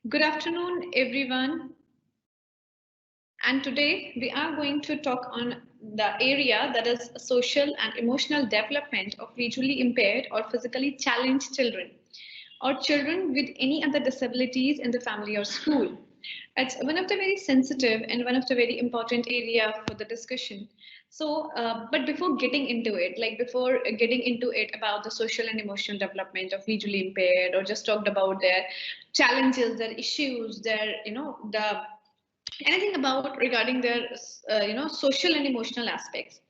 Good afternoon, everyone. And today we are going to talk on the area that is social and emotional development of visually impaired or physically challenged children or children with any other disabilities in the family or school. It's one of the very sensitive and one of the very important area for the discussion. But before getting into it, like before getting into it about the social and emotional development of visually impaired, or just talked about their challenges, their issues, the anything about regarding their social and emotional aspects.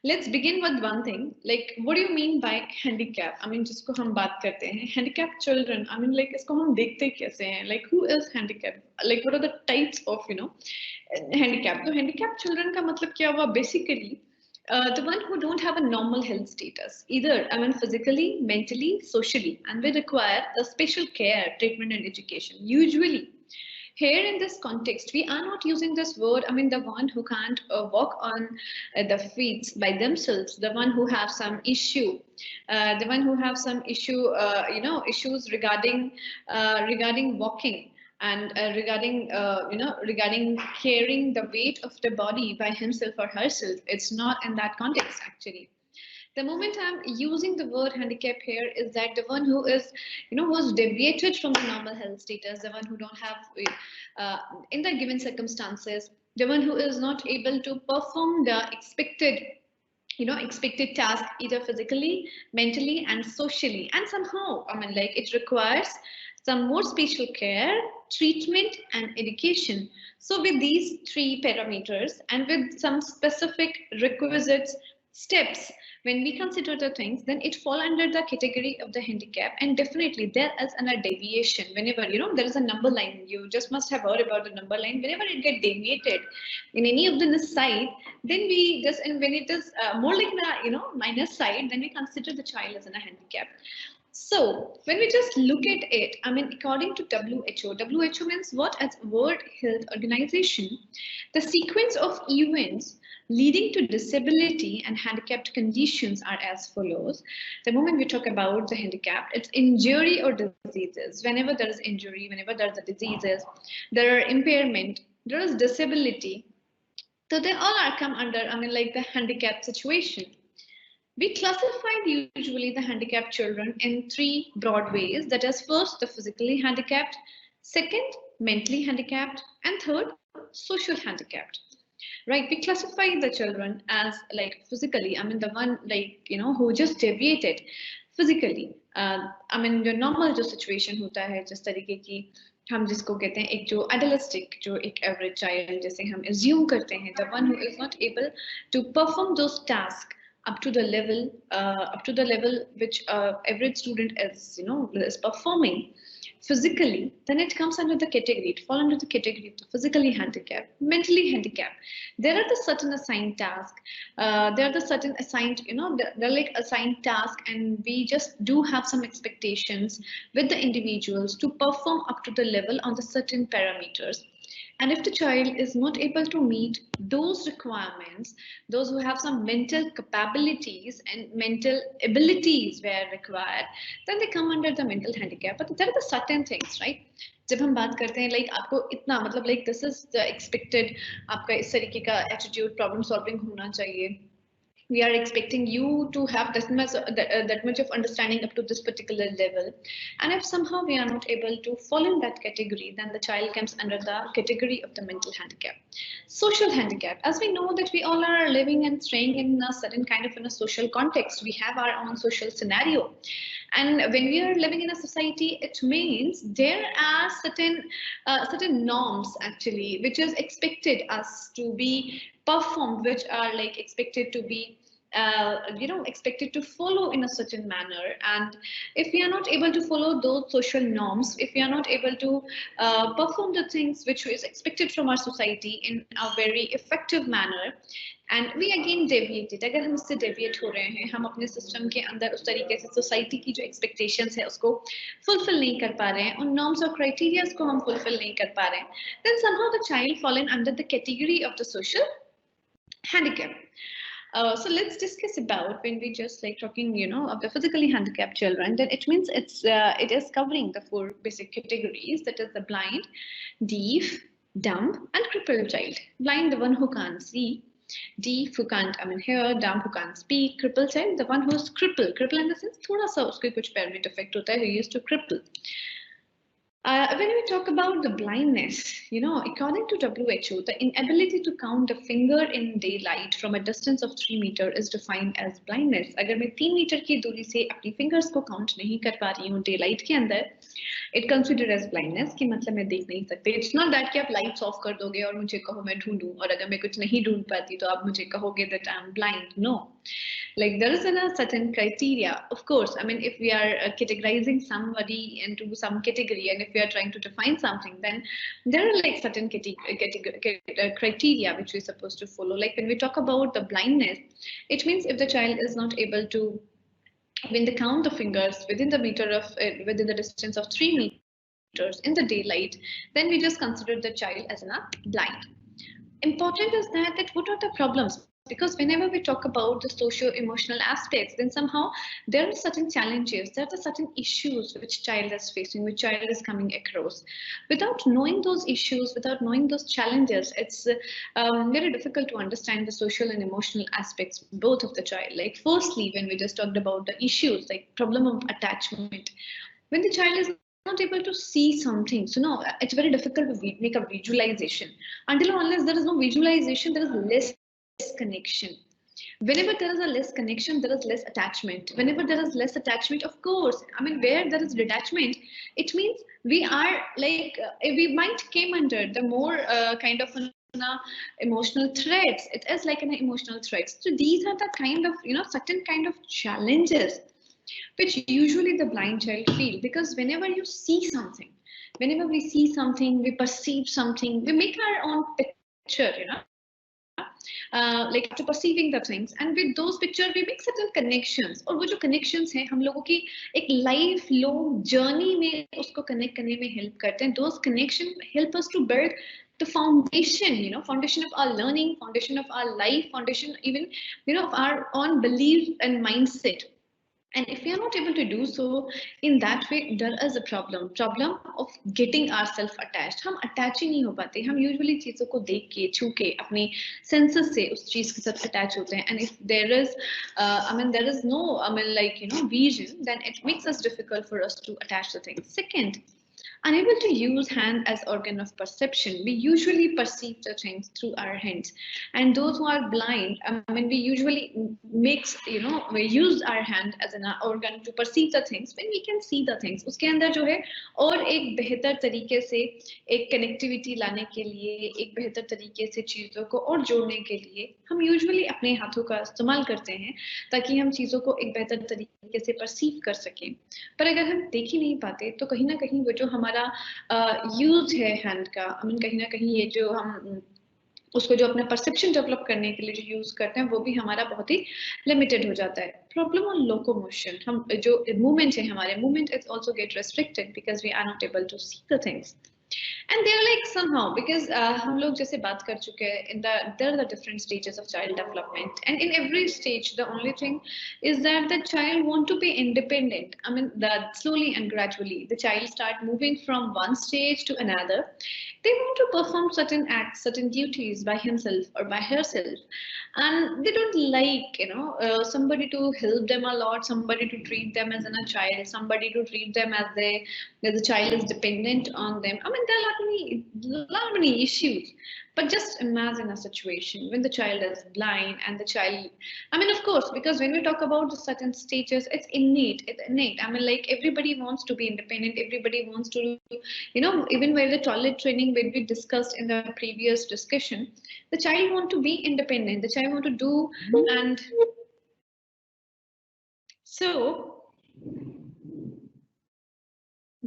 Let's begin with one thing, like what do you mean by handicap? I mean, जिसको हम बात करते हैं handicapped children, I mean, like इसको हम देखते कैसे हैं, like who is handicapped, like what are the types of handicap. तो handicapped children का मतलब क्या हुआ basically, the one who don't have a normal health status, either I mean physically, mentally, socially, and they require the special care, treatment, and education. Usually, here in this context, we are not using this word. I mean, the one who can't walk on the feet by themselves, the one who have some issue, the one who have some issue, issues regarding walking and regarding carrying the weight of the body by himself or herself. It's not in that context actually. The moment I'm using the word handicap here is that the one who is, who's deviated from the normal health status, the one who don't have, uh, in the given circumstances, the one who is not able to perform the expected task either physically, mentally, and socially. And somehow, I mean, like it requires some more special care, treatment, and education. So, with these three parameters and with some specific requisites, steps, when we consider the things, then it fall under the category of the handicap. And definitely there is a deviation whenever there is a number line. You just must have heard about the number line. Whenever it get deviated in any of the side, then we just, and when it is more like the minus side, then we consider the child as a handicap. So when we just look at it, I mean, according to WHO means what? As World Health Organization, the sequence of events leading to disability and handicapped conditions are as follows. The moment we talk about the handicap, it's injury or diseases. Whenever there is injury, whenever there is a diseases, there are impairment, there is disability. So they all are come under, I mean, like the handicap situation. We classified usually the handicapped children in three broad ways. That is, first, the physically handicapped, second, mentally handicapped, and third, social handicapped. Right? We classify the children as like physically, I mean, the one like, who just deviated physically. I mean, your normal जो situation होता है जिस तरीके की हम जिसको कहते हैं एक जो idealistic जो एक average child जैसे हम assume करते हैं, the one who is not able to perform those tasks up to the level which average student is performing physically, then it comes under the category, it falls under the category of the physically handicapped, mentally handicapped. There are the certain assigned tasks, there are the certain assigned, they're like assigned task, and we just do have some expectations with the individuals to perform up to the level on the certain parameters. And if the child is not able to meet those requirements, those who have some mental capabilities and mental abilities where required, then they come under the mental handicap. But there are the certain things, right? जब हम बात करते हैं like आपको इतना मतलब like this is the expected आपका इस तरीके का एटीट्यूड प्रॉब्लम सॉल्विंग होना चाहिए. We are expecting you to have that much of understanding up to this particular level, and if somehow we are not able to fall in that category, then the child comes under the category of the mental handicap. Social handicap, as we know that we all are living and staying in a certain kind of in a social context, we have our own social scenario, and when we are living in a society, it means there are certain norms actually which is expected us to be performed, which are like expected to be expected to follow in a certain manner. And if we are not able to follow those social norms, if we are not able to perform the things which is expected from our society in a very effective manner, and we again deviated, अगर हम इससे deviate हो रहे हैं, हम अपने system के अंदर उस तरीके से सोसाइटी की जो एक्सपेक्टेशंस है उसको फुलफिल नहीं कर पा रहे हैं, उन नॉर्म्स और क्राइटेरियाज को हम फुलफिल नहीं कर पा रहे हैं, then somehow the child fallen under the category of the social handicap. So let's discuss about when we just like talking, of the physically handicapped children. Then it means it is covering the four basic categories. That is the blind, deaf, dumb, and crippled child. Blind, the one who can't see. Deaf, who can't, hear. Dumb, who can't speak. Crippled child, the one who's crippled. Crippled in the sense, थोड़ा सा उसके कुछ पैर में defect होता है. Who used to cripple. When we talk about the blindness, according to WHO, the inability to count a finger in daylight from a distance of 3 meters is defined as blindness. अगर मैं 3 metre की दूरी से अपनी fingers को count नहीं कर पा रही हूँ daylight के अंदर, it considered as blindness कि मतलब मैं देख नहीं सकती. It's not that कि आप lights off कर दोगे और मुझे कहो मैं ढूंढूं और अगर मैं कुछ नहीं ढूंढ पाती तो आप मुझे कहोगे that I'm blind. No. Like there is a certain criteria. Of course, if we are categorizing somebody into some category and if we are trying to define something, then there are like certain criteria which we're supposed to follow. Like when we talk about the blindness, it means if the child is not able to, when they count the fingers within the within the distance of 3 meters in the daylight, then we just consider the child as blind. Important is that what are the problems? Because whenever we talk about the socio-emotional aspects, then somehow there are certain challenges, there are certain issues which child is facing, which child is coming across. Without knowing those issues, without knowing those challenges, it's very difficult to understand the social and emotional aspects, both of the child. Like firstly, when we just talked about the issues, like problem of attachment, when the child is not able to see something, so no, it's very difficult to make a visualization. Until or unless there is no visualization, there is less connection. Whenever there is a less connection, there is less attachment. Whenever there is less attachment, of course, where there is detachment, it means we are like we might came under the more kind of emotional threats. It is like an emotional threats. So these are the kind of certain kind of challenges which usually the blind child feel, because whenever you see something, whenever we see something, we perceive something, we make our own picture, like after perceiving the things, and with those pictures we make certain connections, और वो जो connections हैं हम लोगों की एक life long journey में उसको connect करने में help करते हैं. Those connections help us to build the foundation, foundation of our learning, foundation of our life, foundation even, of our own belief and mindset. And if we are not able to do so, in that way, there is a problem of getting ourselves attached. हम attach ही नहीं हो पाते. हम usually चीजों को देख के, छू के, अपनी senses से उस चीज के साथ attach होते हैं. And if there is, there is no, vision, then it makes us difficult for us to attach the thing. Second, unable to use hand as organ of perception, we usually perceive the things through our hands. And those who are blind, we usually we use our hand as an organ to perceive the things when we can see the things. उसके अंदर जो है और एक बेहतर तरीके से एक connectivity लाने के लिए, एक बेहतर तरीके से चीजों को और जोड़ने के लिए हम usually अपने हाथों का इस्तेमाल करते हैं ताकि हम चीजों को एक बेहतर तरीके से perceive कर सकें. पर अगर हम देख ही नहीं पाते तो कहीं ना कहीं वो जो हमारा यूज है हैंड का, कहीं ना कहीं ये जो हम उसको जो अपना परसेप्शन डेवलप करने के लिए जो यूज करते हैं वो भी हमारा बहुत ही लिमिटेड हो जाता है. प्रॉब्लम ऑन लोकोमोशन, हम जो मूवमेंट है हमारे movement is also get restricted because we are not able to see the things. And they're like somehow because हम लोग जैसे बात कर चुके हैं, there are the different stages of child development, and in every stage the only thing is that the child want to be independent. That slowly and gradually the child start moving from one stage to another. They want to perform certain acts, certain duties by himself or by herself, and they don't like somebody to help them a lot, somebody to treat them as a child, somebody to treat them as the child is dependent on them. There are lot many issues. But just imagine a situation when the child is blind and the child, of course, because when we talk about the certain stages, it's innate. Like everybody wants to be independent. Everybody wants to, even while the toilet training, when we discussed in the previous discussion, the child want to be independent. The child want to do, and so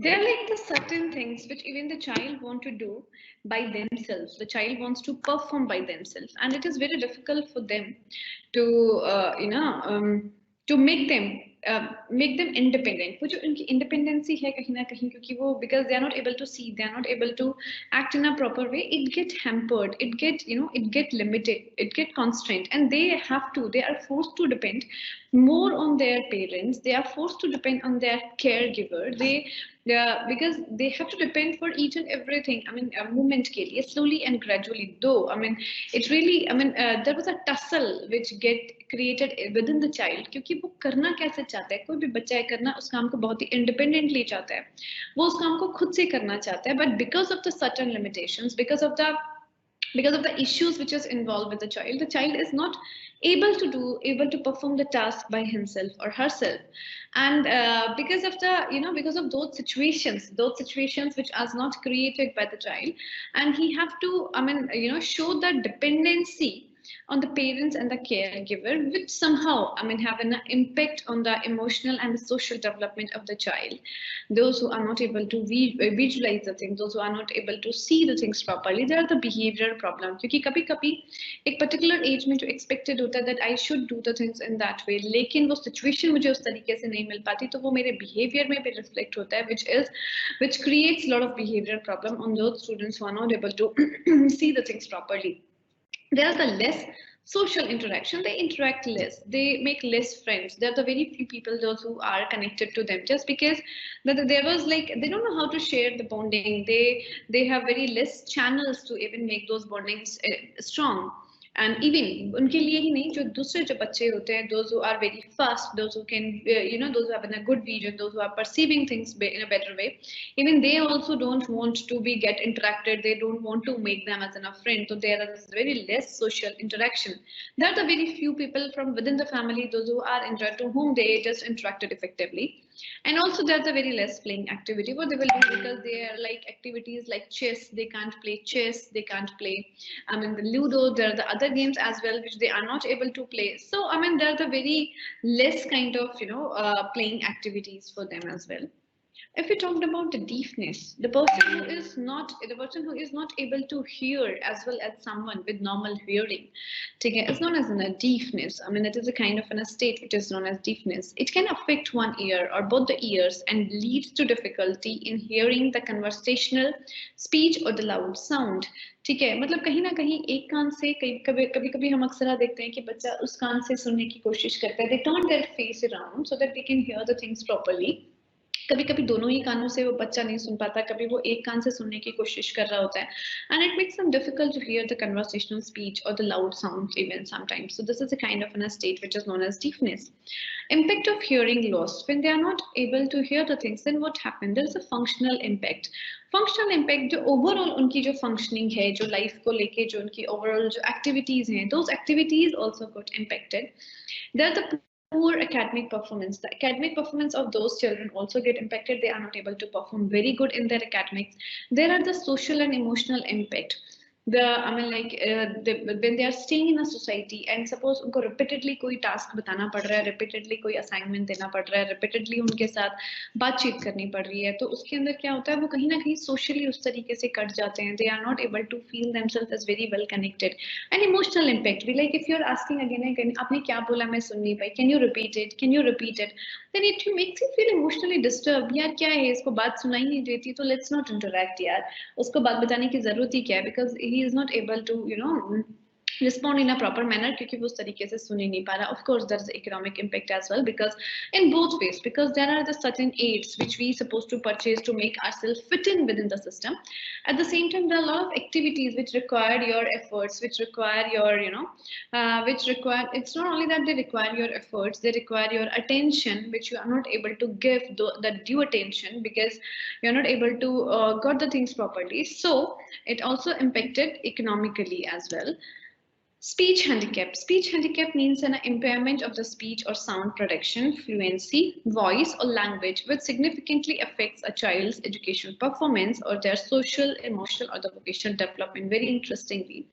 there are like the certain things which even the child want to do by themselves. The child wants to perform by themselves, and it is very difficult for them to to make them make them independent. वो जो उनकी independency है कहीं ना कहीं, क्योंकि वो because they are not able to see, they are not able to act in a proper way, it get hampered, it get, you know, it get limited, it get constrained, and they are forced to depend more on their parents, they are forced to depend on their caregiver, because they have to depend for each and everything. I mean, movement ke liye, slowly and gradually. Though, I mean, it really, I mean, there was a tussle which get created within the child, क्योंकि वो करना कैसे चाहता है, कोई भी बच्चा है करना उस काम को बहुत ही independently चाहता है, वो उस काम को खुद से करना चाहता है, but because of the certain limitations, because of the issues which is involved with the child is not able to perform the task by himself or herself, and because of the, you know, because of those situations which are not created by the child, and he have to, I mean, you know, show that dependency on the parents and the caregiver, which somehow, I mean, have an impact on the emotional and the social development of the child. Those who are not able to visualize the things, those who are not able to see the things properly, they are the behavioral problem. क्योंकि कभी-कभी एक particular age में जो expected होता है that I should do the things in that way, लेकिन वो situation मुझे उस तरीके से नहीं मिल पाती, तो वो मेरे behavior में भी reflect होता है, which creates a lot of behavioral problem on those students who are not able to see the things properly. There's the less social interaction, they interact less, they make less friends, there are the very few people those who are connected to them, just because there was like, they don't know how to share the bonding, they have very less channels to even make those bondings strong. And even उनके लिए ही नहीं, जो दूसरे जो बच्चे होते हैं, those who are very fast, those who can, you know, those who have a good vision, those who are perceiving things in a better way, even they also don't want to get interacted, they don't want to make them as a friend, so there is very less social interaction. There are the very few people from within the family, those who are to whom they just interacted effectively. And also there's a very less playing activity, what they will do, because they are like activities like chess, they can't play chess, they can't play, I mean, the Ludo, there are the other games as well which they are not able to play. So I mean, there are the very less kind of, you know, playing activities for them as well. If we talked about the deafness, the person who is not able to hear as well as someone with normal hearing, it's known as a deafness. I mean, it is a kind of a state which is known as deafness. It can affect one ear or both the ears and leads to difficulty in hearing the conversational speech or the loud sound. ठीक है, मतलब कहीं ना कहीं एक कान से कभी हम अक्सर देखते हैं कि बच्चा उस कान से सुनने की कोशिश करता है, they turn their face around so that they can hear the things properly. कभी कभी दोनों ही कानों से वो बच्चा नहीं सुन पाता, कभी वो एक कान से सुनने की कोशिश कर रहा होता है, and it makes them difficult to hear the conversational speech or the loud sounds even sometimes. So this is a kind of a state which is known as deafness. Impact of hearing loss, when they are not able to hear the things, then what happens? There is a functional impact. Functional impact, जो overall उनकी जो functioning है, जो life को लेके जो उनकी overall जो एक्टिविटीज हैं, those activities also got impacted. There द poor academic performance, the academic performance of those children also get impacted, they are not able to perform very good in their academics. There are the social and emotional impact. I mean, like when they are staying in a society and suppose उनको repeatedly कोई task बताना पड़ रहा है, repeatedly कोई assignment देना पड़ रहा है, repeatedly उनके साथ बातचीत करनी पड़ रही है, तो उसके अंदर क्या होता है, वो कहीं ना कहीं socially उस तरीके से कट जाते हैं. They are not able to feel themselves as very well connected. And emotional impact भी, like if you are asking again and again, आपने क्या बोला मैं सुन नहीं पाई, can you repeat it, then it makes you feel emotionally disturbed. यार क्या है, इसको बात सुनाई नहीं देती, तो let's not interact यार, उसको बात बताने की जरूरत ही क्या है, because he is not able to, you know, respond in a proper manner क्योंकि वो उस तरीके से सुन ही नहीं पा रहा. Of course there is economic impact as well, because in both ways, because there are the certain aids which we supposed to purchase to make ourselves fit in within the system. At the same time, there are a lot of activities which require your efforts, which require your, you know, it's not only that they require your efforts, they require your attention, which you are not able to give the due attention because you're not able to got the things properly. So it also impacted economically as well. Speech handicap. Speech handicap means an impairment of the speech or sound production, fluency, voice or language, which significantly affects a child's educational performance or their social, emotional or the vocational development. Very interestingly,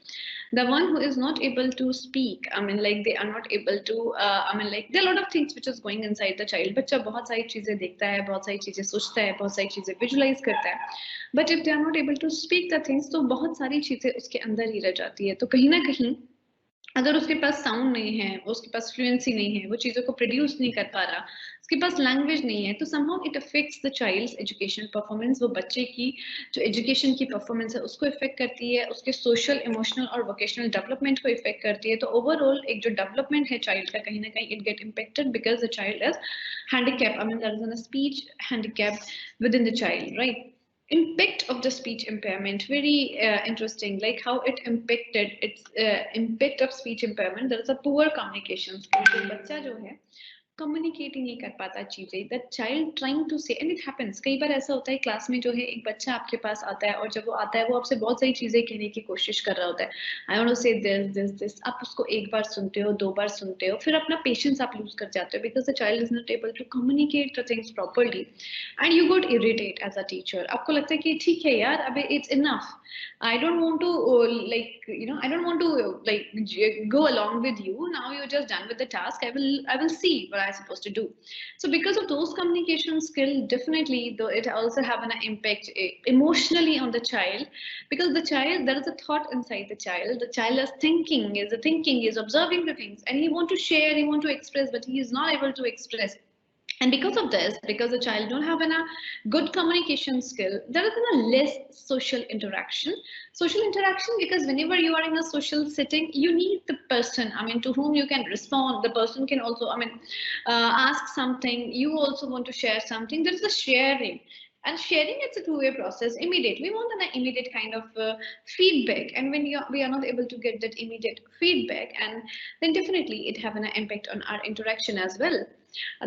the one who is not able to speak, I mean, like they are not able to, I mean, like there are a lot of things which is going inside the child. बच्चा बहुत सारी चीजें देखता है, बहुत सारी चीजें सोचता है, बहुत सारी चीजें visualize करता है. But if they are not able to speak the things, तो बहुत सारी चीजें उसके अंदर ही रह जाती है. तो कहीं ना कहीं अगर उसके पास साउंड नहीं है, उसके पास फ्लुएंसी नहीं है, वो चीज़ों को प्रोड्यूस नहीं कर पा रहा, उसके पास लैंग्वेज नहीं है, तो somehow it affects the child's education performance। वो बच्चे की जो एजुकेशन की परफॉर्मेंस है उसको इफेक्ट करती है, उसके सोशल, इमोशनल और वोकेशनल डेवलपमेंट को इफेक्ट करती है। तो ओवरऑल एक जो डेवलपमेंट है चाइल्ड का, कहीं ना कहीं it get impacted because the child is handicap, I mean there is a speech handicap within the child, right? Impact of the speech impairment, very interesting, like how it impacted its impact of speech impairment। There is a poor communication skill। तो बच्चा जो है communicate ही नहीं कर पाता चीजें, that child trying to से, and it happens. कई बार ऐसा होता है क्लास में जो है एक बच्चा आपके पास आता है और जब वो आता है वो आपसे बहुत सारी चीजें कहने की कोशिश कर रहा होता है, आई वांट टू से दिस दिस दिस। आप उसको एक बार सुनते हो, दो बार सुनते हो, फिर अपना पेशेंस आप लूज कर जाते हो because the child is not able to communicate the things properly and you got irritate as a teacher. आपको लगता है कि ठीक है यार, अबे it's enough, I don't want to I don't want to go along with you. Now you're just done with the task. I will see what I'm supposed to do. So because of those communication skill, definitely though it also have an impact emotionally on the child, because the child, there is a thought inside the child. The child is thinking, is observing the things, and he want to share, he want to express, but he is not able to express. And because of this, because the child don't have a good communication skill, there is a less social interaction, because whenever you are in a social setting, you need the person, I mean, to whom you can respond. The person can also, I mean, ask something, you also want to share something, there is a sharing. And sharing, it's a two-way process. Immediate, we want an immediate kind of feedback, and when we are not able to get that immediate feedback, and then definitely it have an impact on our interaction as well.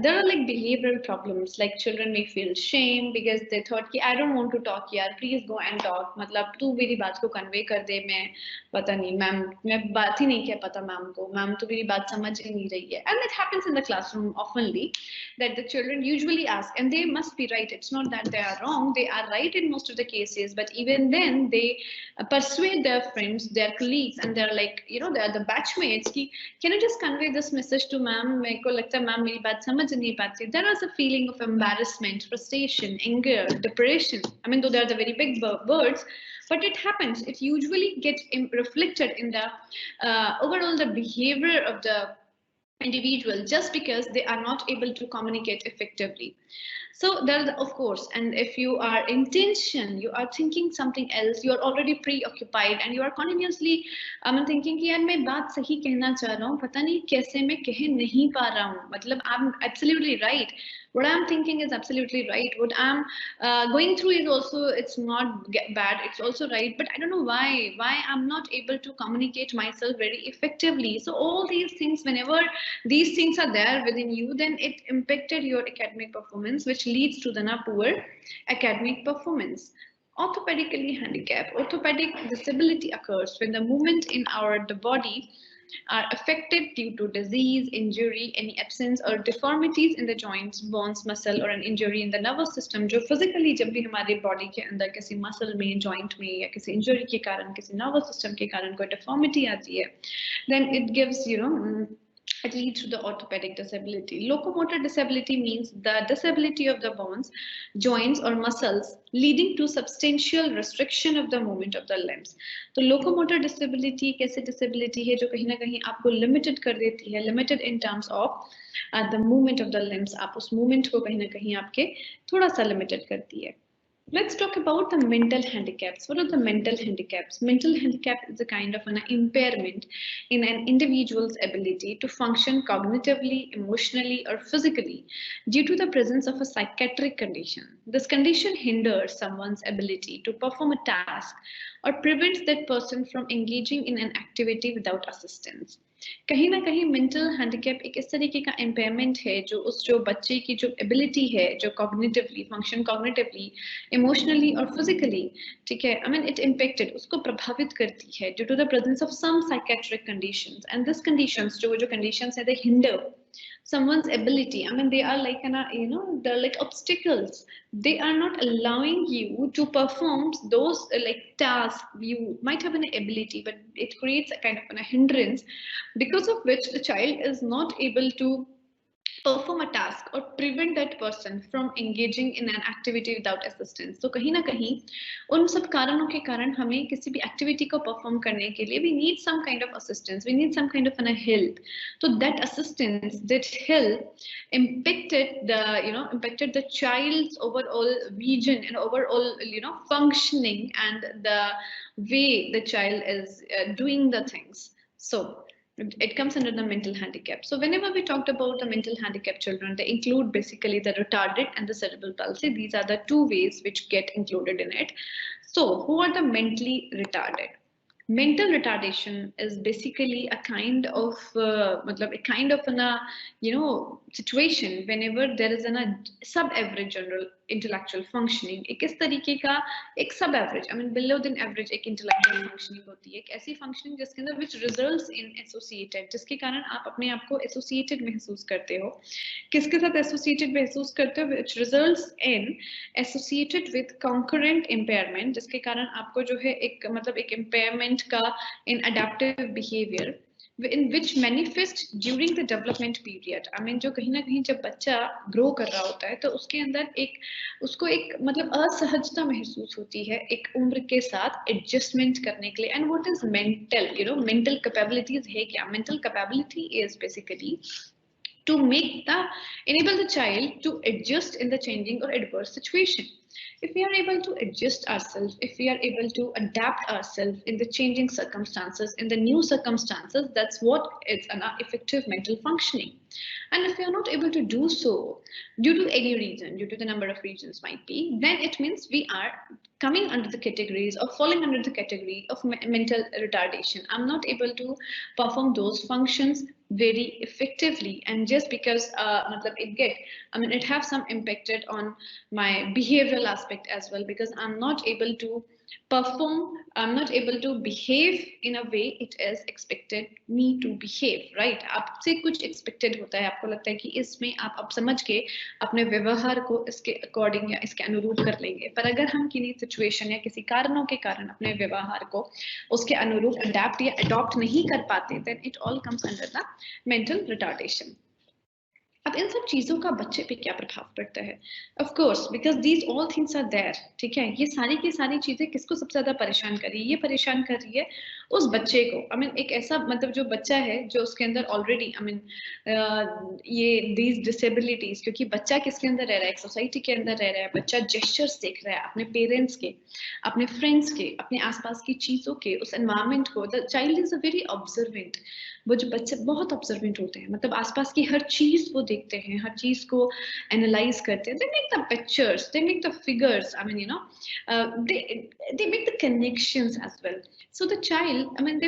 There are like behavioral problems, like children may feel shame because they thought कि I don't want to talk यार, please go and talk, मतलब तू मेरी बात को convey कर दे, मैं पता नहीं मैम, मैं बात ही नहीं क्या पता मैम को, मैम तो मेरी बात समझ ही नहीं रही है। And it happens in the classroom oftenly that the children usually ask, and they must be right, it's not that they are wrong, they are right in most of the cases, but even then they persuade their friends, their colleagues, and they're like, they're the batchmates कि can you just convey this message to ma'am, मेरे को लगता है ma'am मेरी बात समझ नहीं पाती। There is a feeling of embarrassment, frustration, anger, depression. I mean, though they are the very big words, but it happens. It usually gets reflected in the overall the behavior of the individual, just because they are not able to communicate effectively. So there is, of course, and if you are intention, you are thinking something else, you are already preoccupied and you are continuously thinking कि यार मैं बात सही कहना चाह रहा हूँ, पता नहीं कैसे मैं कह नहीं पा रहा हूँ, मतलब I'm absolutely right, what I'm thinking is absolutely right, what I'm going through is also, it's not bad, it's also right, but I don't know why I'm not able to communicate myself very effectively. So all these things, whenever these things are there within you, then it impacted your academic performance, which leads to the poor academic performance. Orthopedically handicapped, orthopedic disability occurs when the movement in the body are affected due to disease, injury, any absence or deformities in the joints, bones, muscle, or an injury in the nervous system, जो physically जब भी हमारे body के अंदर किसी muscle में, joint में या किसी injury के कारण, किसी nervous system के कारण कोई deformity आती है, then it gives, it leads to the orthopedic disability. Locomotor disability means the disability of the bones, joints, or muscles leading to substantial restriction of the movement of the limbs. तो locomotor disability कैसे disability है जो कहीं ना कहीं आपको limited कर देती है, limited in terms of the movement of the limbs. आप उस movement को कहीं ना कहीं आपके थोड़ा सा limited करती है. Let's talk about the mental handicaps. What are the mental handicaps? Mental handicap is a kind of an impairment in an individual's ability to function cognitively, emotionally, or physically due to the presence of a psychiatric condition. This condition hinders someone's ability to perform a task or prevents that person from engaging in an activity without assistance. कहीं ना कहीं mental handicap एक इस तरीके का impairment है जो बच्चे की जो एबिलिटी है, जो कॉग्निटिवली फंक्शन, कॉग्निटिवली, इमोशनली और फिजिकली, ठीक है, आई मीन इट इम्पेक्टेड, उसको प्रभावित करती है due to the presence of some psychiatric conditions, and this conditions जो कंडीशंस है, they hinder someone's ability. I mean, they are like they're like obstacles. They are not allowing you to perform those like tasks. You might have an ability, but it creates a kind of a hindrance, because of which the child is not able to perform a task or prevent that person from engaging in an activity without assistance. तो कहीं ना कहीं उन सब कारणों के कारण हमें किसी भी activity को perform करने के लिए we need some kind of assistance, we need some kind of a help. So that assistance, that help impacted the child's overall vision and overall functioning and the way the child is doing the things. So it comes under the mental handicap. So whenever we talked about the mental handicap children, they include basically the retarded and the cerebral palsy. These are the two ways which get included in it. So who are the mentally retarded? Mental retardation is basically a kind of situation whenever there is a sub-average general intellectual functioning. एक इस तरीके का एक sub-average, I mean below than average एक intellectual functioning होती है, एक ऐसी functioning जिसके अंदर which results in associated, जिसके कारण आप अपने आप को associated महसूस करते हो. किसके साथ associated महसूस करते हो? Which results in associated with concurrent impairment, जिसके कारण आपको जो है एक impairment का in adaptive behavior in which manifest during the development period. I mean जो कहीं ना कहीं जब बच्चा grow कर रहा होता है तो उसके अंदर उसको असहजता महसूस होती है एक उम्र के साथ adjustment करने के लिए. And what is mental? Mental capabilities है क्या? Mental capability is basically to enable the child to adjust in the changing or adverse situation. If we are able to adjust ourselves, if we are able to adapt ourselves in the changing circumstances, in the new circumstances, that's what is an effective mental functioning. And if we are not able to do so due to any reason, due to the number of reasons might be, then it means we are coming under the categories or falling under the category of mental retardation. I'm not able to perform those functions very effectively, and just because it have some impacted on my behavioral aspect as well, because I'm not able to perform, I'm not able to behave in a way it is expected me to behave, right? आपसे कुछ expected होता है, आपको लगता है कि इसमें आप अब समझ के अपने व्यवहार को इसके according या इसके अनुरूप कर लेंगे, पर अगर हम किसी situation या किसी कारणों के कारण अपने व्यवहार को उसके अनुरूप adapt या adopt नहीं कर पाते, then it all comes under the mental retardation. अब इन सब चीजों का बच्चे पे क्या प्रभाव पड़ता है? Of course, because these all things are there. ठीक है, ये सारी की सारी चीजें किसको सबसे ज्यादा परेशान कर रही है? ये परेशान कर रही है उस बच्चे को. I mean एक ऐसा जो बच्चा है जो उसके अंदर already ये these disabilities, क्योंकि बच्चा किसके अंदर रह रहा है? एक सोसाइटी के अंदर रह रहा है. बच्चा gestures देख रहा है अपने पेरेंट्स के, अपने फ्रेंड्स के, अपने आसपास की चीजों के, उस एनवायरमेंट को. The child is a very observant. वो जो बच्चे बहुत ऑब्जर्वेंट होते हैं, आसपास की हर चीज वो देखते हैं, हर चीज को एनालाइज करते हैं. They make the pictures, they make the figures, I mean they make the connections as well. So the child, I mean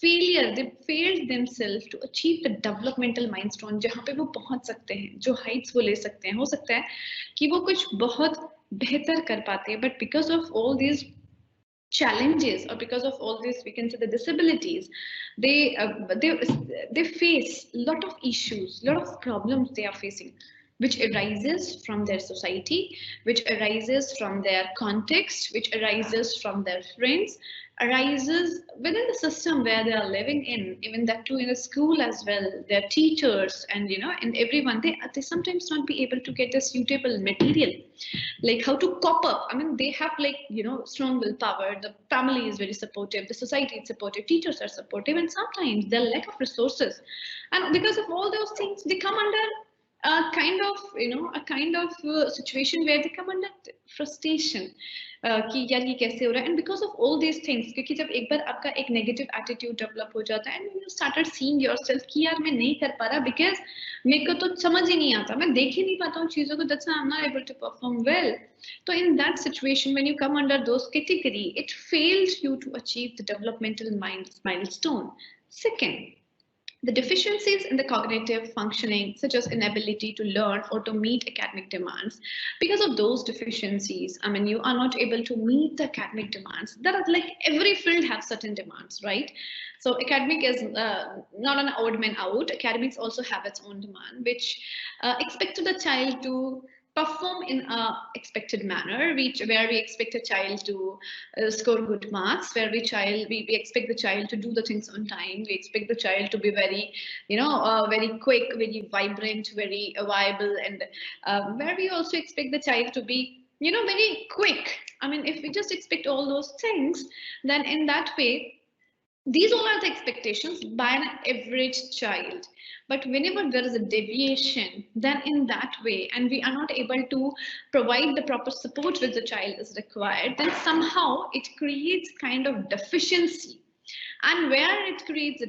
failure, they failed themselves to achieve the developmental milestone जहाँ पे वो पहुंच सकते हैं, जो heights वो ले सकते हैं. हो सकता है कि वो कुछ बहुत बेहतर कर पाते हैं, but because of all these challenges, or because of all this, we can say the disabilities, they face a lot of issues, a lot of problems they are facing, which arises from their society, which arises from their context, which arises from their friends, arises within the system where they are living in, even that too in the school as well, their teachers, and and everyone, they sometimes not be able to get the suitable material, like how to cope up. I mean they have strong willpower, the family is very supportive, the society is supportive, teachers are supportive, and sometimes the lack of resources, and because of all those things they come under a kind of situation where they come under frustration कि यार ये कैसे हो रहा है. And because of all these things, क्योंकि जब एक बार आपका एक negative attitude develop हो जाता है, and you started seeing yourself कि यार मैं नहीं कर पा रहा, because मेरे को तो समझ ही नहीं आता, मैं देख ही नहीं पाता हूँ चीजों को, that's why I'm not able to perform well. So in that situation, when you come under those category, it fails you to achieve the developmental milestone. Second, the deficiencies in the cognitive functioning, such as inability to learn or to meet academic demands, because of those deficiencies, I mean, you are not able to meet the academic demands. That are like every field has certain demands, right? So academic is not an odd man out. Academics also have its own demand, which expect the child to perform in a expected manner, where we expect a child to score good marks, where we expect the child to do the things on time, we expect the child to be very, very quick, very vibrant, very viable, and where we also expect the child to be, very quick. I mean, if we just expect all those things, then in that way, these all are the expectations by an average child. But whenever there is a deviation, then in that way, and we are not able to provide the proper support which the child is required, then somehow it creates kind of deficiency. And where it creates a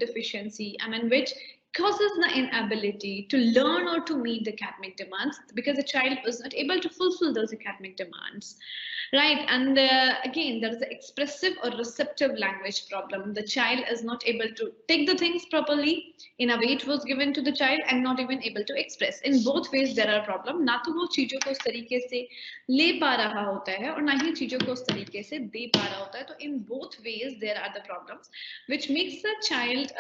deficiency, I mean, which causes the inability to learn or to meet the academic demands, because the child was not able to fulfill those academic demands, right? And again, there is an expressive or receptive language problem. The child is not able to take the things properly in a way it was given to the child, and not even able to express. In both ways there are problem. ना तो वो चीजों को उस तरीके से ले पा रहा होता है, और ना ही चीजों को उस तरीके से दे पा रहा होता है. तो in both ways there are the problems, which makes the child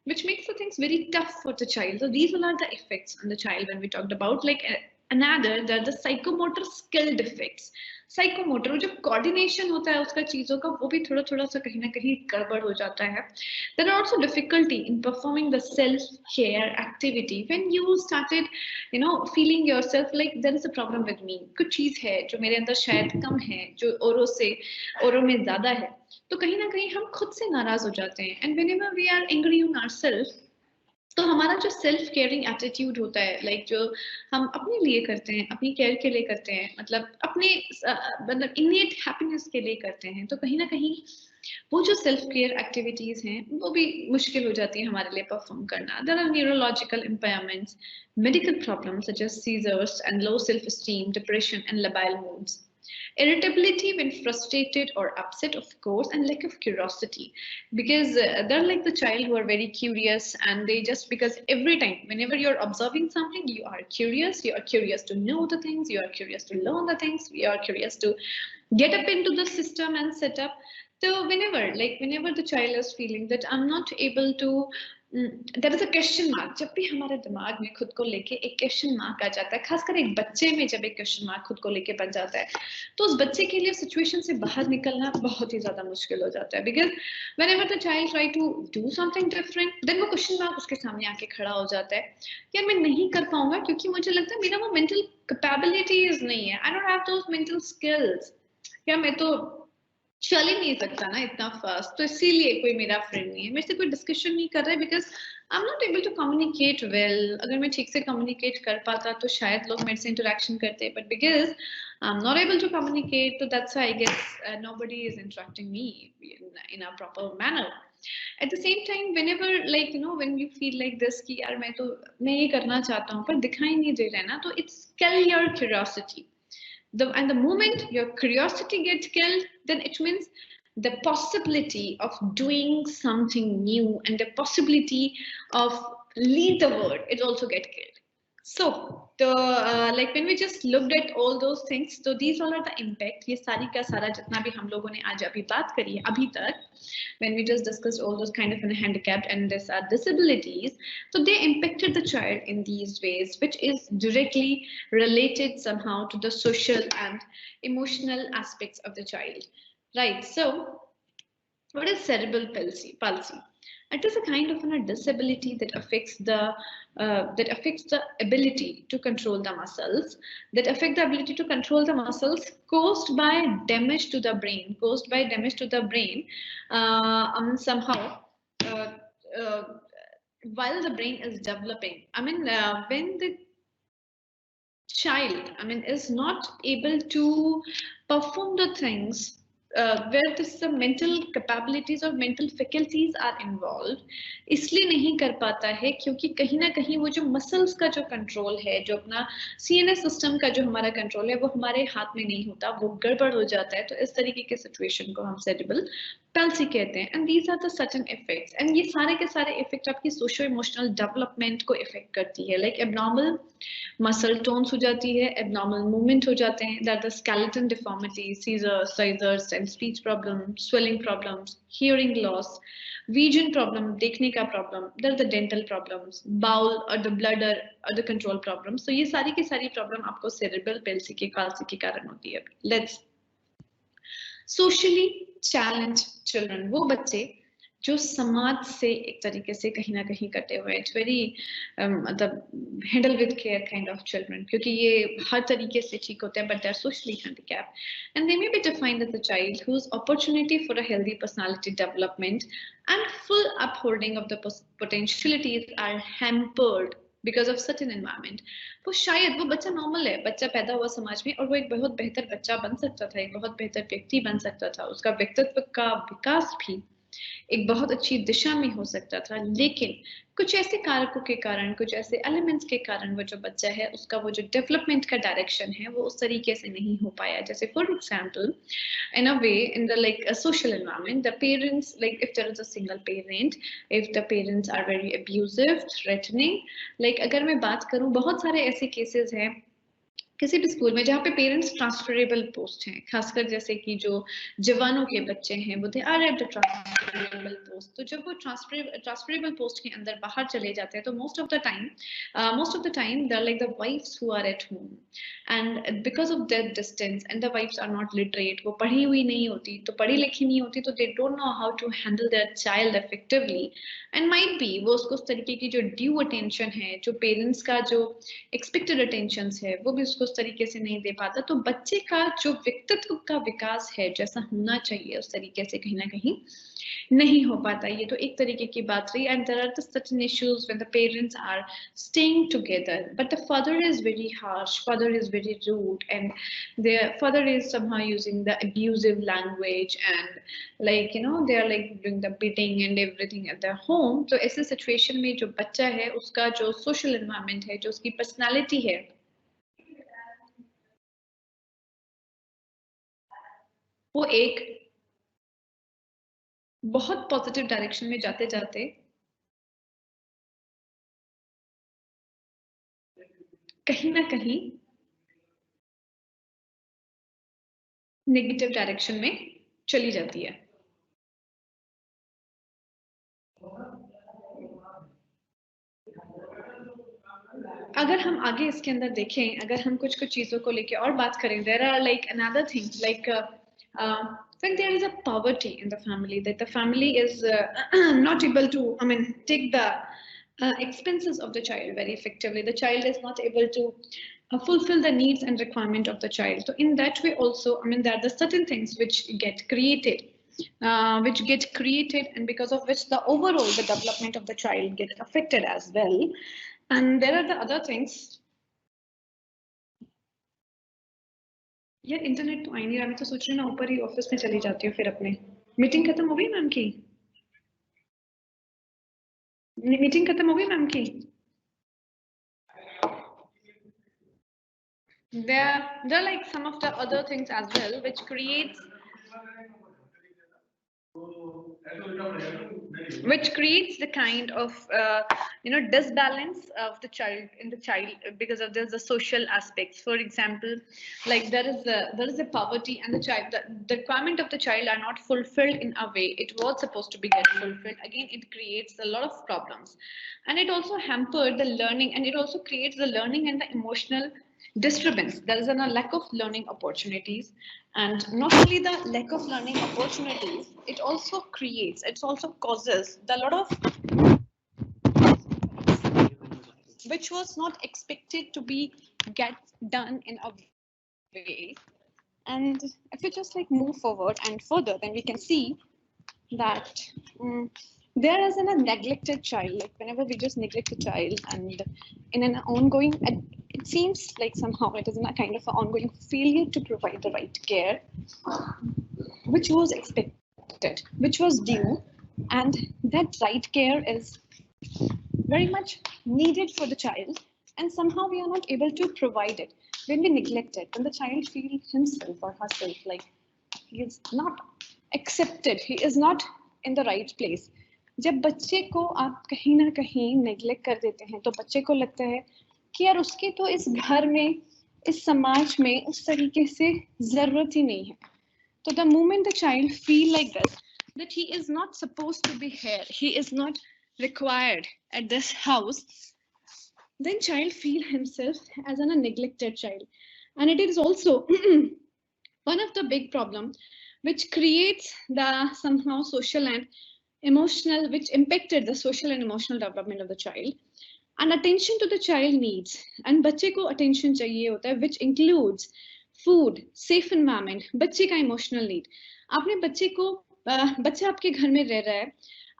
which makes the things very tough for the child. So these all are the effects on the child when we talked about. Like another, there are the psychomotor skill defects. Psychomotor, जो coordination होता है उसका चीजों का, वो भी थोड़ा थोड़ा सा कहीं ना कहीं गड़बड़ हो जाता है. There are also difficulty in performing the self care activity when you started feeling yourself like there is a problem with me. कुछ चीज है जो मेरे अंदर शायद कम है, जो औरों में ज्यादा है, तो कहीं ना कहीं हम खुद से नाराज हो जाते हैं. And whenever we are angry on ourselves, तो हमारा जो सेल्फ केयरिंग एटीट्यूड होता है, लाइक जो हम अपने लिए करते हैं, अपनी केयर के लिए करते हैं, मतलब अपने मतलब इनिएट हैप्पीनेस के लिए करते हैं, तो कहीं ना कहीं वो जो सेल्फ केयर एक्टिविटीज हैं वो भी मुश्किल हो जाती है हमारे लिए परफॉर्म करना. There are neurological impairments, medical problems such as seizures and low self esteem, depression and labile moods. Irritability when frustrated or upset, of course, and lack of curiosity, because they're like the child who are very curious, and they just, because every time whenever you're observing something, you are curious to know the things, you are curious to learn the things, you are curious to get up into the system and set up. So whenever the child is feeling that I'm not able to, there is a question mark. जब भी हमारे दिमाग में खुद को लेके एक question mark आ जाता है, खासकर एक बच्चे में जब एक क्वेश्चन मार्क खुद को लेके बन जाता है, तो उस बच्चे के लिए सिचुएशन से बाहर निकलना बहुत ही ज्यादा मुश्किल हो जाता है. Because whenever the child try to do something different, then वो क्वेश्चन मार्क उसके सामने आके खड़ा हो जाता है, यार मैं नहीं कर पाऊंगा, क्योंकि मुझे लगता है मेरा वो मेंटल कैपेबिलिटीज नहीं है. I don't have those mental skills, या मैं तो चल ही नहीं सकता ना इतना फास्ट, तो इसीलिए कोई मेरा फ्रेंड नहीं है, मेरे से कोई डिस्कशन नहीं कर रहा है, because I am not able to communicate well. अगर मैं ठीक से कम्युनिकेट कर पाता तो शायद लोग मेरे से इंटरेक्शन करते, but because I am not able to communicate, तो that's why I guess nobody is interacting me in a proper manner. At the same time, whenever when you feel like this कि यार मैं ये करना चाहता हूँ पर दिखाई नहीं दे रहा है ना, तो it's kill your curiosity. And the moment your curiosity gets killed, then it means the possibility of doing something new and the possibility of lead the world, it also get killed. So like when we just looked at all those things, so these all are the impact. ये सारी का सारा जितना भी हम लोगों ने आज अभी बात करी है अभी तक, when we just discussed all those kind of handicapped and these are disabilities, so they impacted the child in these ways, which is directly related somehow to the social and emotional aspects of the child, right? So what is cerebral palsy? It is a kind of a disability that affects the ability to control the muscles, caused by damage to the brain, somehow while the brain is developing. I mean, when the child, is not able to perform the things where this mental capabilities or mental faculties are involved, इसलिए नहीं कर पाता है क्योंकि कहीं ना कहीं वो जो मसल्स का जो कंट्रोल है, जो अपना सीएनएस सिस्टम का जो हमारा कंट्रोल है, वो हमारे हाथ में नहीं होता, वो गड़बड़ हो जाता है. तो इस तरीके के सिचुएशन को हम सेरेब्रल Palsy कहते हैं, and these are the certain effects, and ये सारे के सारे effect आपकी socio emotional development को affect करती है, like abnormal muscle tones हो जाती है, abnormal movement हो जाते हैं, that the skeleton deformities, seizures and speech problems, swelling problems, hearing loss, vision problem, देखने का problem, there are the dental problems, bowel or the bladder or the control problems. So ये सारी की सारी problem आपको cerebral palsy के कारण होती है. Let's सोशली चैलेंज चिल्ड्रन, वो बच्चे जो समाज से एक तरीके से कहीं ना कहीं कटे हुए, इट्स वेरी मतलब handle with care kind of children, क्योंकि ये हर तरीके से ठीक होते हैं, but they are socially handicap and they may be defined as a child whose opportunity for a healthy personality development and full upholding of the potentialities are hampered because of certain environment. वो शायद वो बच्चा normal है, बच्चा पैदा हुआ समाज में और वो एक बहुत बेहतर बच्चा बन सकता था, एक बहुत बेहतर व्यक्ति बन सकता था, उसका व्यक्तित्व का विकास भी एक बहुत अच्छी दिशा में हो सकता था, लेकिन कुछ ऐसे कारकों के कारण, कुछ ऐसे एलिमेंट्स के कारण वो जो बच्चा है उसका वो जो डेवलपमेंट का डायरेक्शन है वो उस तरीके से नहीं हो पाया. जैसे for example, in a way, in the like a social environment, the parents, like if there is a single parent, if the parents are very abusive, threatening, like अगर मैं बात करूं, बहुत सारे ऐसे केसेस हैं किसी भी स्कूल में जहाँ पे पेरेंट्स ट्रांसफरेबल पोस्ट हैं, खासकर जैसे कि जो जवानों के बच्चे हैं वो they are at the transferable post. तो जब वो ट्रांसफरेबल पोस्ट के अंदर बाहर चले जाते हैं तो most of the time they are like the wifes who are at home, and because of that distance and the wifes are not literate, वो पढ़ी हुई नहीं होती, तो पढ़ी लिखी नहीं होती, तो they don't know how to handle their child effectively, and might be वो उसको उस तरीके की जो ड्यू अटेंशन है, जो पेरेंट्स का जो एक्सपेक्टेड अटेंशन है, वो भी उसको उस तरीके से नहीं दे पाता. तो बच्चे का जो व्यक्तित्व का विकास है जैसा होना चाहिए उस तरीके से कहीं ना कहीं नहीं हो पाता. ये तो एक तरीके की बात रही. And there are the certain issues when the parents are staying together but the father is very harsh, father is very rude, and the father is somehow using the abusive language, and like they are like doing the beating and everything at their home. तो ऐसे situation में जो बच्चा है उसका जो social environment है, जो उसकी पर्सनालिटी है, वो एक बहुत पॉजिटिव डायरेक्शन में जाते जाते कहीं ना कहीं नेगेटिव डायरेक्शन में चली जाती है. अगर हम आगे इसके अंदर देखें, अगर हम कुछ चीजों को लेके और बात करें, there are like another thing like when there is a poverty in the family, that the family is not able to, take the expenses of the child very effectively. The child is not able to fulfill the needs and requirement of the child. So in that way also, there are the certain things which get created, and because of which the overall the development of the child gets affected as well. And there are the other things. यार internet तो आई नहीं रहा, मैं तो सोच रही हूँ ना ऊपर ही ऑफिस में चली जाती हूँ. फिर अपने मीटिंग खत्म हो गई मैम की? मीटिंग खत्म हो गई मैम की? There are like some of the other things as well which creates the kind of disbalance of the child because of the social aspects. For example, like there is a poverty, and the requirement of the child are not fulfilled in a way it was supposed to be get fulfilled. Again, it creates a lot of problems, and it also hampered the learning, and it also creates the learning and the emotional disturbance. There is a lack of learning opportunities, and not only the lack of learning opportunities, it also causes the lot of which was not expected to be get done in a way. And if we just like move forward and further, then we can see that there is a neglected child. Like whenever we just neglect a child, and in an ongoing, it seems like somehow it is in a kind of an ongoing failure to provide the right care, which was expected, which was due, and that right care is very much needed for the child, and somehow we are not able to provide it. When we neglect it, when the child feels himself or herself like he is not accepted, he is not in the right place. जब बच्चे को आप कहीं ना कहीं neglect कर देते हैं तो बच्चे को लगता है कि यार उसकी तो इस घर में, इस समाज में उस तरीके से जरूरत ही नहीं है. So the moment the child feel like this, that he is not supposed to be here, he is not required at this house, then child feel himself as a neglected child. And it is also one of the big problem which creates the somehow social and emotional, which impacted the social and emotional development of the child. And attention to the child needs, and बच्चे को attention चाहिए होता है, which includes food, safe environment, बच्चे का emotional need. आपने बच्चे को, बच्चा आपके घर में रह रहा है,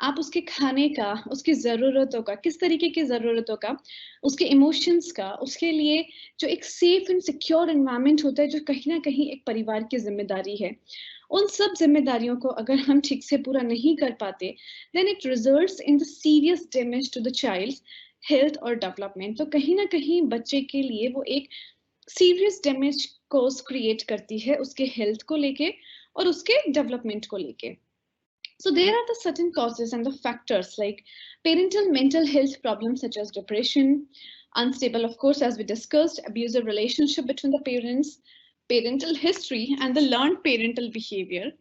आप उसके खाने का, उसकी ज़रूरतों का, किस तरीके की ज़रूरतों का, उसके इमोशंस का, उसके लिए जो एक सेफ एंड सिक्योर एनवायरनमेंट होता है, जो कहीं ना कहीं एक परिवार की जिम्मेदारी है, उन सब जिम्मेदारियों को अगर हम ठीक से पूरा नहीं कर पाते, then it results in the serious damage to the child's health और development. तो कहीं ना कहीं बच्चे के लिए वो एक सीरियस डैमेज कोज क्रिएट करती है उसके हेल्थ को लेके और उसके डेवलपमेंट को लेके. So there are the certain causes and the factors like parental mental health problems such as depression, unstable, of course, as we discussed, abusive relationship between the parents, parental history and the learned parental behavior.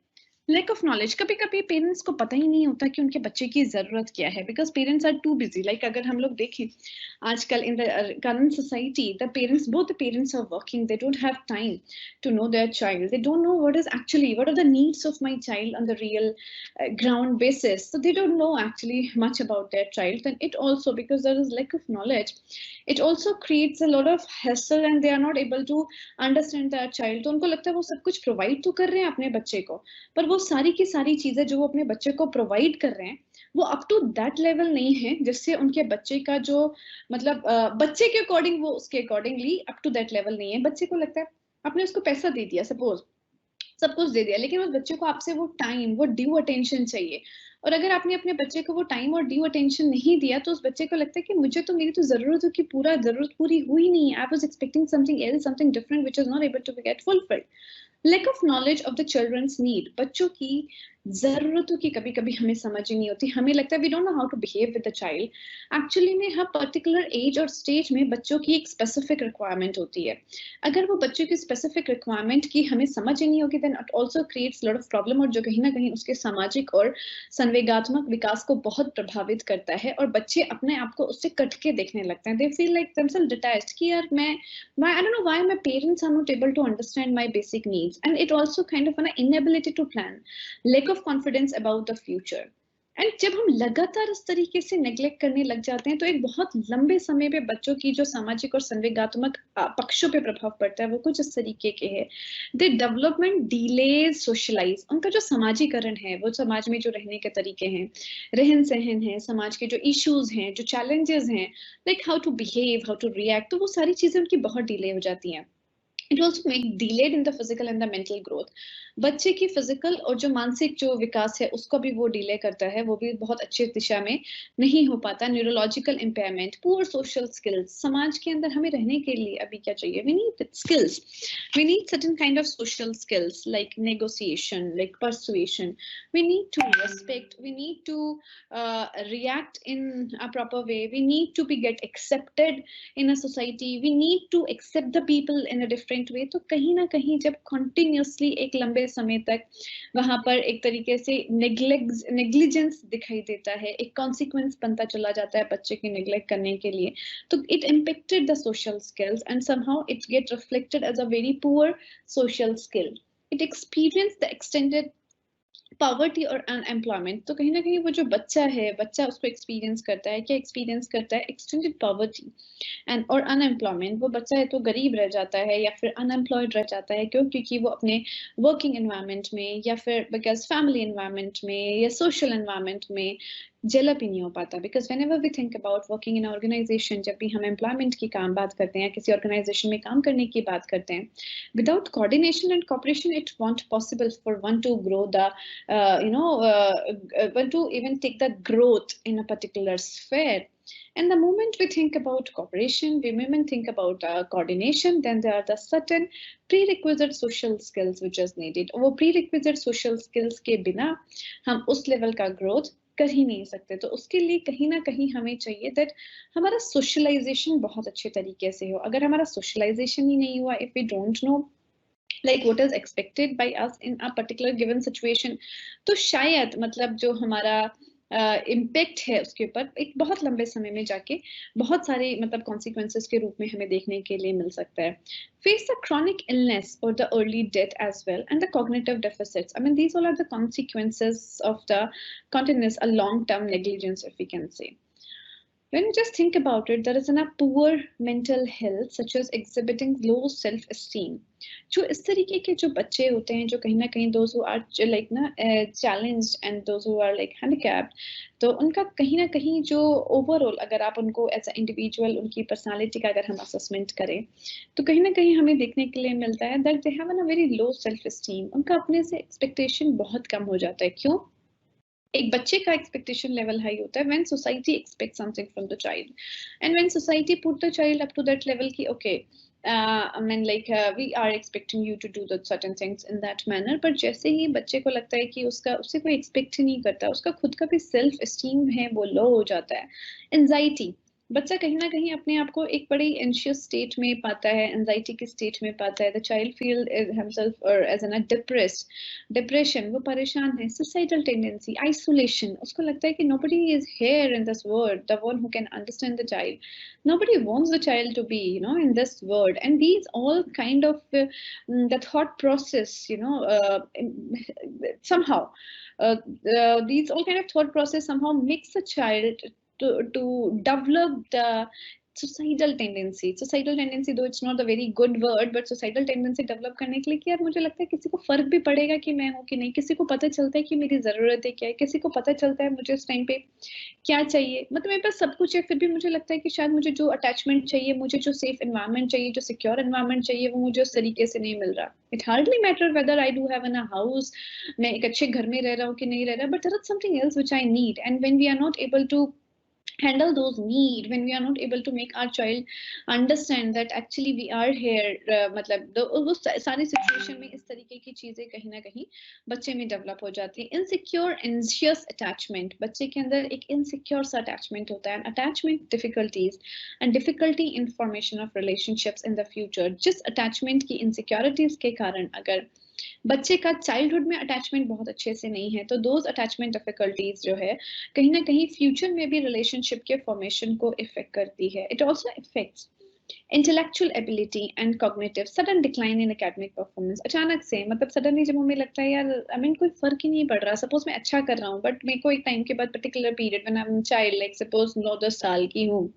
Lack of knowledge, कभी कभी parents को पता ही नहीं होता कि उनके बच्चे की जरूरत क्या है, because parents are too busy. Like अगर हम लोग देखें आजकल in the current society, the parents, both the parents are working, they don't have time to know their child, they don't know what are the needs of my child on the real ground basis, so they don't know actually much about their child. And it also, because there is lack of knowledge, it also creates a lot of hassle and they are not able to understand their child. तो उनको लगता है वो सब कुछ provide तो कर रहे हैं अपने बच्चे को, पर वो सारी की सारी चीजें जो वो अपने बच्चे को प्रोवाइड कर रहे हैं वो अप टू दैट लेवल नहीं है जिससे उनके बच्चे का जो मतलब बच्चे के अकॉर्डिंग वो उसके accordingly up to that level नहीं है. बच्चे को लगता है आपने उसको पैसा दे दिया, सपोज सब कुछ दे दिया, लेकिन उस बच्चे को आपसे वो टाइम, वो ड्यू अटेंशन चाहिए. और अगर आपने अपने बच्चे को वो टाइम और ड्यू अटेंशन नहीं दिया तो उस बच्चे को लगता है कि मुझे तो, मेरी तो जरूरतों की जरूरत पूरी हुई नहीं है. I was expecting something else, something different which is not able to get fulfilled. Lack of knowledge of the childrens need, बच्चों की जरूरतों की कभी कभी हमें समझ ही नहीं होती. हमें लगता है we don't know how to behave with the child. Actually में हर पर्टिकुलर एज और स्टेज में बच्चों की एक स्पेसिफिक रिक्वायरमेंट होती है. अगर वो बच्चों की स्पेसिफिक रिक्वायरमेंट की हमें समझ ही नहीं होगी, then it also creates lot of problem, और जो कहीं ना कहीं उसके सामाजिक और संवेगात्मक विकास को बहुत प्रभावित करता है. और बच्चे अपने आप को उससे कट के देखने लगते हैं. They feel like themselves detached कि यार मैं I don't know why my parents are not able to understand my basic needs. And it also kind of an inability to plan, lack of confidence about the future. And जब हम लगातार इस तरीके से neglect करने लग जाते हैं तो एक बहुत लंबे समय पे बच्चों की जो सामाजिक और संवेगात्मक पक्षों पे प्रभाव पड़ता है वो कुछ इस तरीके के है. दे डेवलपमेंट डिलेज सोशलाइज, उनका जो समाजीकरण है, वो समाज में जो रहने के तरीके हैं, रहन सहन है, समाज के जो इश्यूज हैं, जो चैलेंजेस हैं, like how to behave, how to react, तो वो सारी चीजें उनकी बहुत डिले हो जाती हैं. It also make delayed in the physical and the mental growth. बच्चे की फिजिकल और जो मानसिक जो विकास है उसको भी वो डिले करता है, वो भी बहुत अच्छी दिशा में नहीं हो पाता. Neurological impairment, poor social skills, समाज के अंदर हमें रहने के लिए अभी क्या चाहिए, we need skills, we need certain kind of social skills like negotiation, like persuasion, we need to respect, we need to react in a proper way, we need to be get accepted in a society, we need to accept the people in a different way. तो कहीं ना कहीं जब continuously एक लंबे समय तक वहां पर एक तरीके से नेग्लिजेंस दिखाई देता है, एक कॉन्सिक्वेंस बनता चला जाता है बच्चे की नेग्लेक्ट करने के लिए, तो it impacted the social skills and somehow it get reflected as a very poor social skill. It experience the extended poverty और अनएम्प्लॉयमेंट. तो कहीं ना कहीं वो जो बच्चा है, बच्चा उसको एक्सपीरियंस करता है, क्या एक्सपीरियंस करता है, एक्सटेंडेड पॉवर्टी एंड और अनएम्प्लॉयमेंट. वो बच्चा है तो गरीब रह जाता है या फिर अनएम्प्लॉयड रह जाता है, क्यों? क्योंकि वो अपने वर्किंग एनवायरनमेंट में या फिर बिकॉज फैमिली एनवायरनमेंट में या सोशल एनवायरनमेंट में जेल अप ही नहीं हो पाता. Because whenever we think about working in organization, जब भी हम एम्प्लॉयमेंट की काम बात करते हैं, किसी ऑर्गेनाइजेशन में काम करने की बात करते हैं, without coordination and cooperation it won't possible for one to grow the one to even take the growth in a particular sphere. And the moment we think about cooperation, we moment think about coordination, then there are the certain prerequisite social skills which is needed. वो prerequisite social skills के बिना हम उस level का growth कर ही नहीं सकते. तो उसके लिए कहीं ना कहीं हमें चाहिए that हमारा socialization बहुत अच्छे तरीके से हो. अगर हमारा socialization ही नहीं हुआ, if we don't know like what is expected by us in a particular given situation, तो शायद मतलब जो हमारा इम्पैक्ट है उसके ऊपर एक बहुत लंबे समय में जाके बहुत सारे मतलब कॉन्सिक्वेंसेस के रूप में हमें देखने के लिए मिल सकता है. Face the chronic illness or the early death as well, and the cognitive deficits. I mean, these all are the consequences of the continuous, a long-term negligence, if we can say. When you just think about it, there is a poor mental health, such as exhibiting low self-esteem. जो इस तरीके के जो बच्चे होते हैं, जो कहीं ना कहीं those who are like ना challenged and those who are like handicapped, तो उनका कहीं ना कहीं जो overall अगर आप उनको as a individual उनकी personality का अगर हम assessment करें, तो कहीं ना कहीं हमें देखने के लिए मिलता है that they have a very low self-esteem. उनका अपने से expectation बहुत कम हो जाता है. क्यों? एक बच्चे का एक्सपेक्टेशन लेवल हाई होता है when society expect something from the child, and when society put the child up to that level की okay I mean like we are expecting you to do the certain things in that manner, पर जैसे ही बच्चे को लगता है कि उससे कोई एक्सपेक्ट ही नहीं करता, उसका खुद का भी सेल्फ एस्टीम है वो लो हो जाता है. एंजाइटी, बच्चा कहीं ना कहीं अपने आप को एक बड़ी एंशियस स्टेट में पाता है, एंजाइटी की स्टेट में पाता है. द चाइल्ड फील हिमसेल्फ और एज एन डिप्रेस्ड, डिप्रेशन, वो परेशान है. सुसाइडल टेंडेंसी, आइसोलेशन, उसको लगता है कि nobody is here in this world, the one who can understand the child. Nobody wants the child to be, in this world. And these all kind of the thought process, somehow these all kind of thought process somehow makes the child to develop the suicidal tendency. Suicidal tendency, though it's not a very good word, but suicidal tendency develop करने के लिए कि यार मुझे लगता है किसी को फर्क भी पड़ेगा कि मैं हूँ कि नहीं, किसी को पता चलता है कि मेरी ज़रूरत है क्या है, किसी को पता चलता है मुझे उस टाइम पे क्या चाहिए. मतलब मेरे पास सब कुछ है, फिर भी मुझे लगता है कि शायद मुझे जो अटैचमेंट चाहिए, मुझे जो सेफ एनवायरनमेंट चाहिए, जो सिक्योर एनवायरनमेंट चाहिए, वो मुझे उस तरीके से नहीं मिल रहा. It hardly matter whether I do have an a house, मैं एक अच्छे घर में रह रहा हूँ कि नहीं रह रहा, but there is something else which I need. And when we are not able to handle those need, when we are not able to make our child understand that actually we are here, मतलब वो सारी situation में इस तरीके की चीजें कहीं ना कहीं बच्चे में डेवलप हो जाती है. इनसिक्योर एंशियस अटैचमेंट, बच्चे के अंदर एक इनसिक्योर सा अटैचमेंट होता है. Attachment difficulties and difficulty in formation of relationships in the future. जिस अटैचमेंट की इनसिक्योरिटीज के कारण अगर बच्चे का चाइल्डहुड में अटैचमेंट बहुत अच्छे से नहीं है, तो दोज अटैचमेंट डिफिकल्टीज जो है कहीं ना कहीं फ्यूचर में भी रिलेशनशिप के फॉर्मेशन को इफेक्ट करती है. It also effects intellectual ability and cognitive. Sudden decline in academic performance, अचानक से मतलब सडनली जब हमें लगता है यार आई मीन कोई फर्क ही नहीं पड़ रहा, सपोज मैं अच्छा कर रहा हूँ बट मेरे को एक टाइम के बाद particular period when I am child like suppose 9-10 साल की हूँ,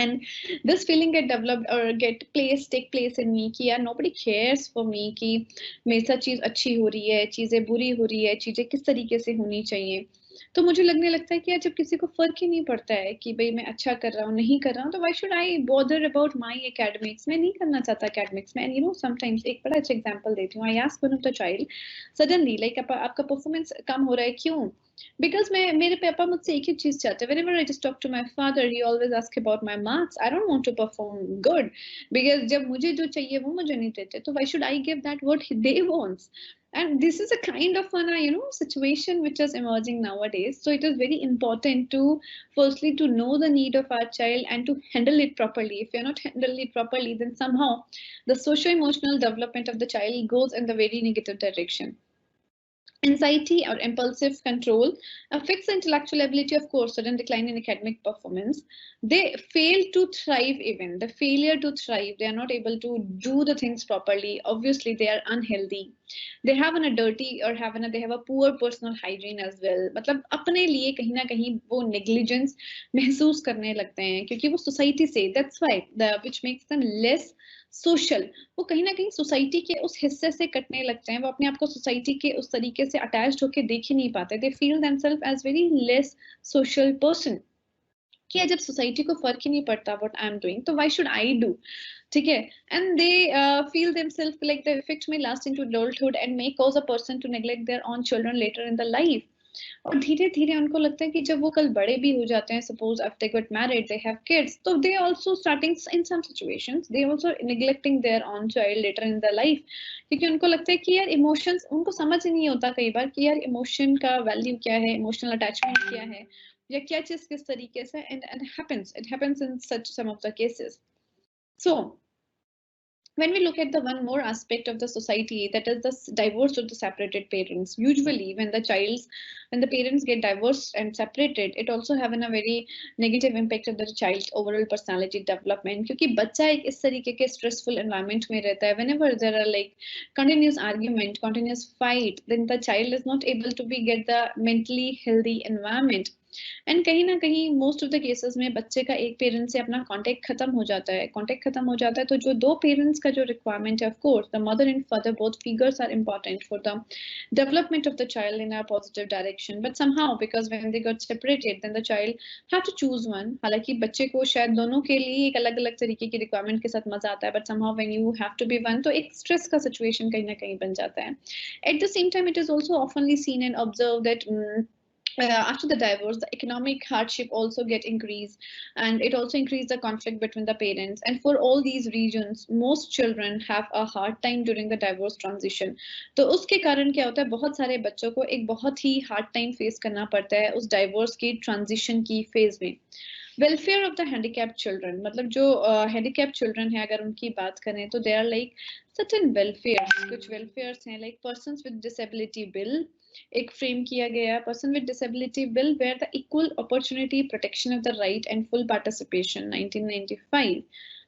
and this feeling get developed or take place in me कि यार nobody cares for me कि मेरे साथ चीज अच्छी हो रही है, चीजें बुरी हो रही है, चीजें किस तरीके से होनी चाहिए. तो मुझे लगने लगता है कि यार जब किसी को फर्क ही नहीं पड़ता है कि भाई मैं अच्छा कर रहा हूँ नहीं कर रहा हूँ, तो why should I bother about my academics. मैं नहीं करना चाहता academics में. And sometimes एक बड़ा अच्छा example देती हूँ. I ask one of the child suddenly like आपका performance कम हो रहा है, क्यों? Because मेरे पापा मुझसे एक ही चीज चाहते हैं. Whenever I just talk to my father, he always ask about my marks. I don't want to perform good because जब मुझे जो चाहिए वो मुझे नहीं देते, तो why should I give that what they want? And this is a kind of situation which is emerging nowadays. So it is very important to firstly to know the need of our child and to handle it properly. If you're not handling it properly, then somehow the socio-emotional development of the child goes in the very negative direction. Anxiety or impulsive control affects the intellectual ability, of course, sudden decline in academic performance. They fail to thrive even. The failure to thrive, they are not able to do the things properly. Obviously, they are unhealthy. They have a dirty or they have a poor personal hygiene as well. मतलब अपने लिए कहीं ना कहीं वो negligence महसूस करने लगते हैं क्योंकि वो society से, that's why which makes them less social, वो कहीं ना कहीं सोसाइटी के उस हिस्से से कटने लगते हैं, वो अपने आप को सोसाइटी के उस तरीके से अटैच्ड होके देख ही नहीं पाते, they feel themselves as very less social person, कि जब सोसाइटी को फर्क ही नहीं पड़ता व्हाट आई एम डूइंग, तो व्हाई शुड आई डू, ठीक है। And they feel themselves like the effect may last into adulthood and may cause a person to neglect their own children later in the life. और धीरे धीरे उनको लगता है कि जब वो कल बड़े भी हो जाते हैं, suppose after they get married, they have kids, तो they also starting in some situations they also neglecting their own child later in the life, क्योंकि उनको लगता है कि यार इमोशंस, उनको समझ ही नहीं होता कई बार कि यार इमोशन का वैल्यू क्या है, इमोशनल अटैचमेंट क्या है, या क्या चीज किस तरीके से, and it happens in such some of the cases. So when we look at the one more aspect of the society, that is the divorce of the separated parents, usually when the parents get divorced and separated, it also have a very negative impact of the child's overall personality development, क्योंकि बच्चा एक इस तरीके के stressful environment में रहता है, whenever there are like continuous argument, continuous fight, then the child is not able to be get the mentally healthy environment. And कहीं ना कहीं मोस्ट ऑफ द केसेस में बच्चे का एक पेरेंट से अपना कांटेक्ट खत्म हो जाता है, तो जो दो पेरेंट्स का जो रिक्वायरमेंट है, of course the mother and father both figures are important for the development of the child in a positive direction, but somehow because when they got separated then the child have to choose one. हालांकि बच्चे को शायद दोनों के लिए एक अलग अलग तरीके की रिक्वायरमेंट के साथ मजा आता है, but somehow when you have to be one, तो एक स्ट्रेस का सिचुएशन कहीं ना कहीं बन जाता है। At the same time it is also oftenly seen and observe that after the divorce, the economic hardship also get increased, and it also increase the conflict between the parents. And for all these reasons, most children have a hard time during the divorce transition. तो उसके कारण क्या होता है, बहुत सारे बच्चों को एक बहुत ही hard time face करना पड़ता है उस divorce की transition की phase में। Welfare of the handicap children, मतलब जो हैंडीकैप चिल्ड्रन है, अगर उनकी बात करें तो they are like certain welfare, कुछ वेलफेयर्स हैं like persons with disability bill, एक फ्रेम किया गया person with disability bill where the equal opportunity protection of the right and full participation 1995,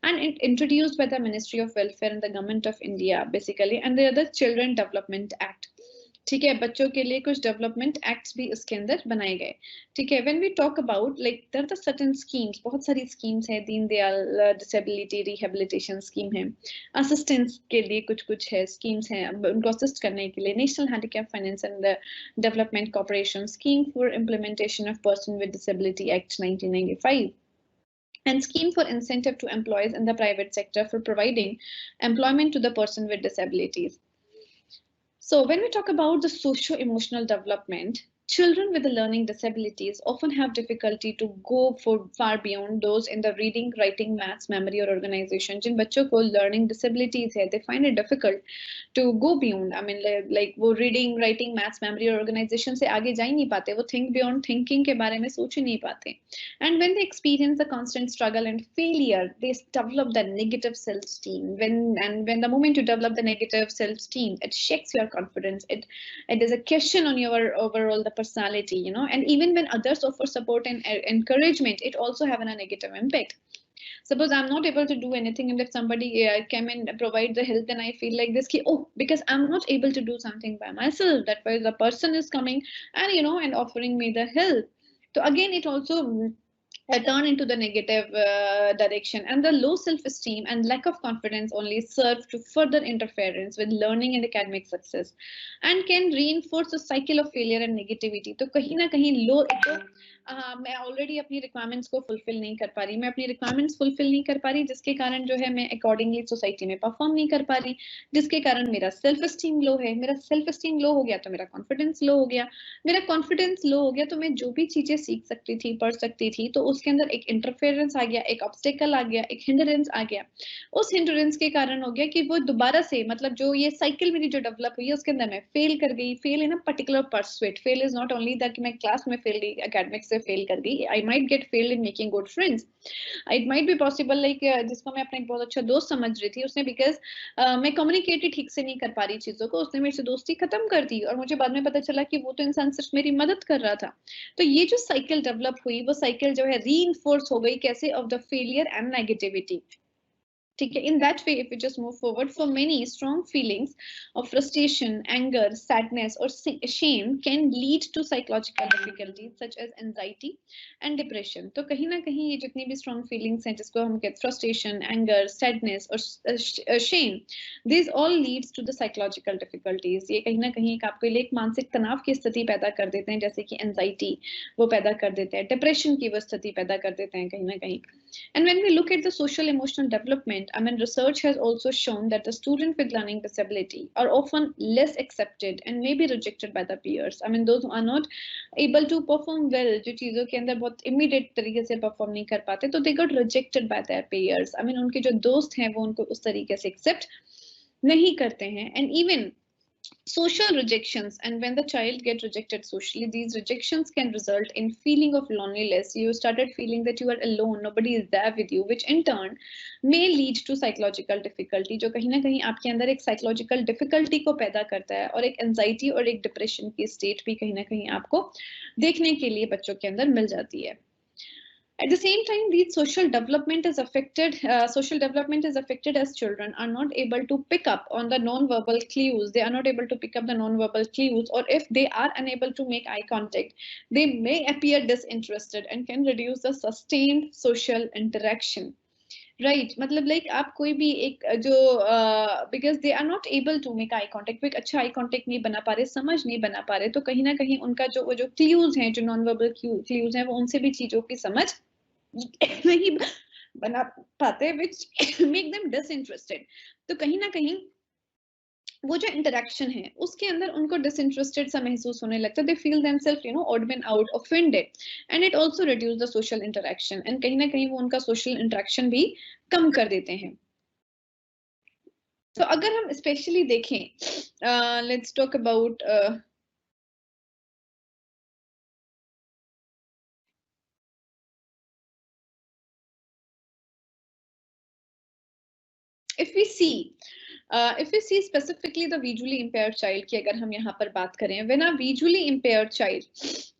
and it introduced by the Ministry of Welfare and the Government of India basically, and the other Children Development Act. ठीक है, बच्चों के लिए कुछ development acts भी इसके अंदर बनाए गए। ठीक है, when we talk about like there are the certain schemes, बहुत सारी स्कीम्स है, Deen Dayal disability rehabilitation scheme है, असिस्टेंस के लिए कुछ है स्कीम्स हैं उनको असिस्ट करने के लिए, national handicap finance and development corporation scheme for implementation of person with disability act 1995, and scheme for incentive to employees in the private sector for providing employment to the person with disabilities. So when we talk about the socio-emotional development, children with the learning disabilities often have difficulty to go far beyond those in the reading, writing, maths, memory or organization. जिन बच्चों को learning disabilities है, they find it difficult to go beyond. I mean, like वो reading, writing, maths, memory और organization से आगे जा ही नहीं पाते, वो think beyond thinking के बारे में सोच ही नहीं पाते. And when they experience the constant struggle and failure, they develop the negative self-esteem. When the moment you develop the negative self-esteem, it shakes your confidence. It is a question on your overall the personality, you know. And even when others offer support and encouragement, it also have a negative impact. Suppose I'm not able to do anything, and if somebody came and provide the help, then I feel like this, oh, because I'm not able to do something by myself, that way the person is coming and, you know, and offering me the help. So again, it also turn into the negative direction, and the low self-esteem and lack of confidence only serve to further interference with learning and academic success, and can reinforce a cycle of failure and negativity. तो कहीं ना कहीं लो तो मैं already अपनी requirements को fulfil नहीं कर पा रही, मैं अपनी रिक्वायरमेंट्स फुलफिल नहीं कर पा रही, जिसके कारण जो है मैं अकॉर्डिंगली सोसाइटी में परफॉर्म नहीं कर पा रही, जिसके कारण मेरा सेल्फ एस्टीम लो है, मेरा सेल्फ एस्टीम लो हो गया तो मेरा कॉन्फिडेंस लो हो गया, मेरा कॉन्फिडेंस लो हो गया तो मैं जो भी चीजें सीख सकती थी, पढ़ सकती थी, तो उसके अंदर एक इंटरफेरेंस आ गया, एक ऑब्स्टेकल आ गया, एक हिंड्रेंस आ गया। उस हिंड्रेंस के कारण हो गया कि वो दोबारा से, मतलब जो ये साइकिल मेरी जो डेवलप हुई है उसके अंदर मैं फेल कर गई। Fail in a particular pursuit, fail is not only that कि मैं क्लास में फेल गई, एकेडमिक्स से फेल कर गई, I might get failed in making good friends, it might be possible like जिसको मैं अपना एक बहुत अच्छा दोस्त समझ रही थी, उसने बिकॉज मैं कम्युनिकेट ही ठीक से नहीं कर पा रही चीजों को, उसने मेरे से दोस्ती खत्म कर दी, और मुझे बाद में पता चला कि वो तो इंसान सिर्फ मेरी मदद कर रहा था। तो ये जो साइकिल डेवलप हुई, वो साइकिल जो है रीइंफोर्स हो गई कैसे, of the failure and negativity. ठीक है. In that way, if we just move forward, for many, strong feelings of frustration, anger, sadness, or shame can lead to psychological difficulties such as anxiety and depression. तो कहीं ना कहीं ये जितनी भी strong feelings हैं जिसको हम कहते हैं frustration, anger, sadness और shame, these all leads to the psychological difficulties. ये कहीं ना कहीं आपके लिए एक मानसिक तनाव की स्थिति पैदा कर देते हैं, जैसे कि anxiety वो पैदा कर देते हैं, depression की वो स्थिति पैदा कर देते हैं कहीं ना कहीं. And when we look at the social emotional development, I mean, research has also shown that the student with learning disability are often less accepted and may be rejected by the peers. I mean, those who are not able to perform well, जो चीजों के अंदर बहुत immediate तरीके से perform नहीं कर पाते, तो they got rejected by their peers. I mean, उनके जो दोस्त हैं वो उनको उस तरीके से accept नहीं करते हैं. And even social rejections, and when the child gets rejected socially, these rejections can result in feeling of loneliness. You started feeling that you are alone, nobody is there with you, which in turn may lead to psychological difficulty, जो कहीं ना कहीं आपके अंदर एक psychological difficulty को पैदा करता है, और एक anxiety और एक depression की state भी कहीं ना कहीं आपको देखने के लिए बच्चों के अंदर मिल जाती है. At the same time, these social development is affected. Social development is affected as children are not able to pick up on the non-verbal clues. They are not able to pick up the non-verbal clues, or if they are unable to make eye contact, they may appear disinterested and can reduce the sustained social interaction. Right मतलब like आप कोई भी एक जो because they are not able to make eye contact, कोई अच्छा eye contact नहीं बना पा रहे, समझ नहीं बना पा रहे, तो कहीं ना कहीं उनका जो वो जो क्ल्यूज हैं, जो नॉन वर्बल क्ल्यूज हैं, वो उनसे भी चीजों की समझ नहीं बना पाते, विच मेक देम डिसइंटरेस्टेड. तो कहीं ना कहीं वो जो इंटरेक्शन है उसके अंदर उनको डिसइंटरेस्टेड सा महसूस होने लगता है. They feel themselves odd man out, offended, and it also reduce the social interaction, and कहीं ना कहीं वो उनका सोशल इंटरेक्शन भी कम कर देते हैं. तो अगर हम स्पेशली देखें, let's talk about if we see specifically the visually impaired child की अगर हम यहाँ पर बात करें, when a visually impaired child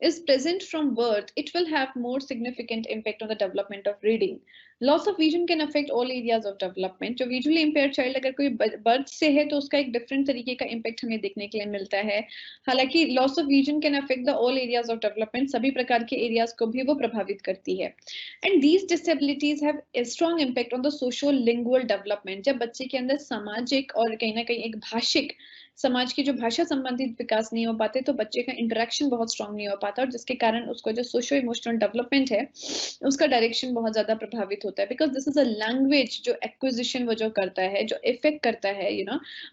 is present from birth, it will have more significant impact on the development of reading. Loss of vision can affect all areas of development. जो visually impaired child अगर कोई birth से है तो उसका एक different तरीके का impact हमें देखने के लिए मिलता है. हालांकि loss of vision can affect the all areas of development, सभी प्रकार के areas को भी वो प्रभावित करती है. And these disabilities have a strong impact on the socio-lingual development. जब बच्चे के अंदर सामाजिक और कहीं ना कहीं एक भाषिक समाज की जो भाषा संबंधित विकास नहीं हो पाते, तो बच्चे का इंटरेक्शन बहुत स्ट्रांग नहीं हो पाता, और जिसके कारण उसको जो सोशो इमोशनल डेवलपमेंट है उसका डायरेक्शन बहुत ज्यादा प्रभावित होता है. Because this is a language जो एक्विजिशन वो जो करता है, जो इफेक्ट करता है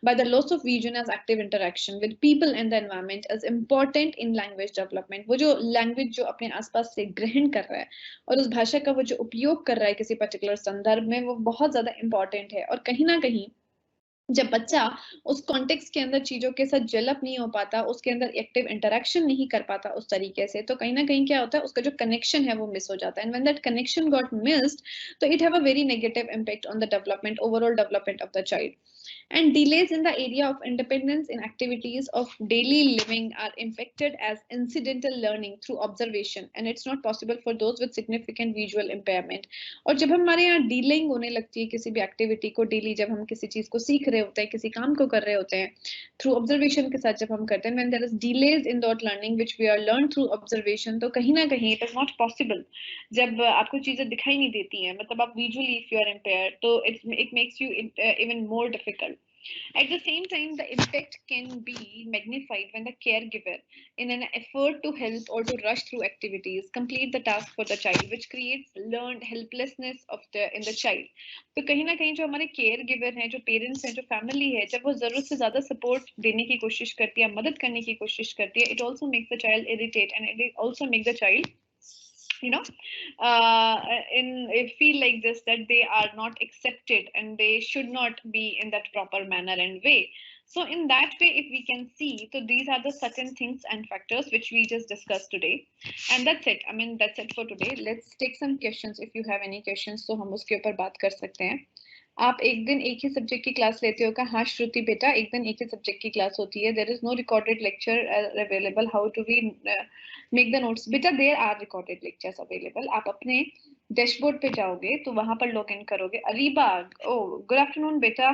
by the loss of vision as active interaction with people and the environment is important in language development. वो जो लैंग्वेज जो अपने आसपास से ग्रहण कर रहा है और उस भाषा का वो जो उपयोग कर रहा है किसी पर्टिकुलर संदर्भ में, वो बहुत ज्यादा इंपॉर्टेंट है. और कहीं ना कहीं जब बच्चा उस कॉन्टेक्स्ट के अंदर चीजों के साथ डेवलप नहीं हो पाता, उसके अंदर एक्टिव इंटरेक्शन नहीं कर पाता उस तरीके से, तो कहीं ना कहीं क्या होता है, उसका जो कनेक्शन है वो मिस हो जाता है. And when that connection got missed, तो it have a very negative impact on the development, overall development of the child. And delays in the area of independence in activities of daily living are impacted as incidental learning through observation, and it's not possible for those with significant visual impairment. और जब हमारे यहाँ dealing होने लगती है किसी भी activity को, डेली जब हम किसी चीज को सीख रहे होते हैं, किसी काम को कर रहे होते हैं, थ्रू ऑब्जर्वेशन के साथ जब हम करते हैं, when there is delays in that learning which we are learned through observation, तो कहीं ना कहीं it is not possible. जब आपको चीजें दिखाई नहीं देती हैं, मतलब आप visually if you are impaired, तो it makes you even more difficult. At the same time, the impact can be magnified when the caregiver, in an effort to help or to rush through activities, complete the task for the child, which creates learned helplessness in the child. तो कहीं ना कहीं जो हमारे care giver हैं, जो parents हैं, जो फैमिली है, जब वो जरूरत से ज्यादा सपोर्ट देने की कोशिश करती है, मदद करने की कोशिश करती है, it also makes the child irritate, and it also makes the child feel like this, that they are not accepted and they should not be in that proper manner and way. So in that way, if we can see, so these are the certain things and factors which we just discussed today, and that's it. I mean, that's it for today. Let's take some questions. If you have any questions, तो हम उसके ऊपर बात कर सकते हैं. आप एक दिन एक ही सब्जेक्ट की क्लास लेते हो क्या? हाँ श्रुति बेटा, एक दिन एक ही सब्जेक्ट की क्लास होती है. There is no recorded lecture available. How to we make the notes? बेटा there are recorded lectures available. आप अपने डैशबोर्ड पे जाओगे तो वहां पर लॉग इन करोगे। अरीबा, ओ गुड आफ्टरनून बेटा,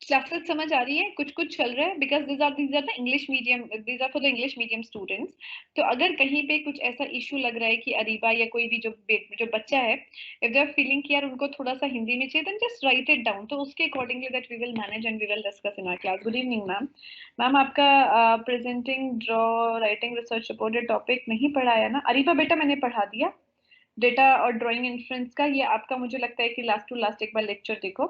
क्लासेस समझ आ रही है? कुछ कुछ चल रहा है? Because these are the English medium, these are for the English medium students. तो अगर कहीं पे कुछ ऐसा इशू लग रहा है कि अरीबा या कोई भी जो बच्चा है, इफ दे आर फीलिंग कि यार उनको थोड़ा सा हिंदी में चाहिए, then just write it down, तो उसके accordingly that we will manage and we will discuss in our class. Good evening ma'am. Ma'am आपका presenting draw writing research report ये टॉपिक नहीं पढ़ाया ना? अरीबा बेटा मैंने पढ़ा दिया डेटा और ड्राइंग इन्फ्लुएंस का, ये आपका मुझे लगता है कि लास्ट टू लास्ट एक बार लेक्चर देखो।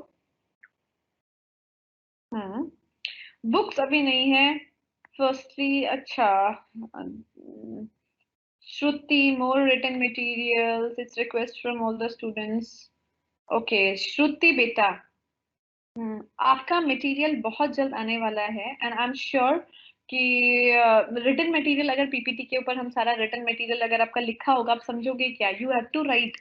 बुक्स अभी नहीं है फर्स्टली। अच्छा, Shruti, more written materials, it's request from all the students. Okay Shruti बेटा, आपका मटेरियल बहुत जल्द आने वाला है एंड आई एम श्योर कि रिटन मटेरियल, अगर पीपीटी के ऊपर हम सारा रिटन मटेरियल अगर आपका लिखा होगा, आप समझोगे क्या? यू हैव टू राइट,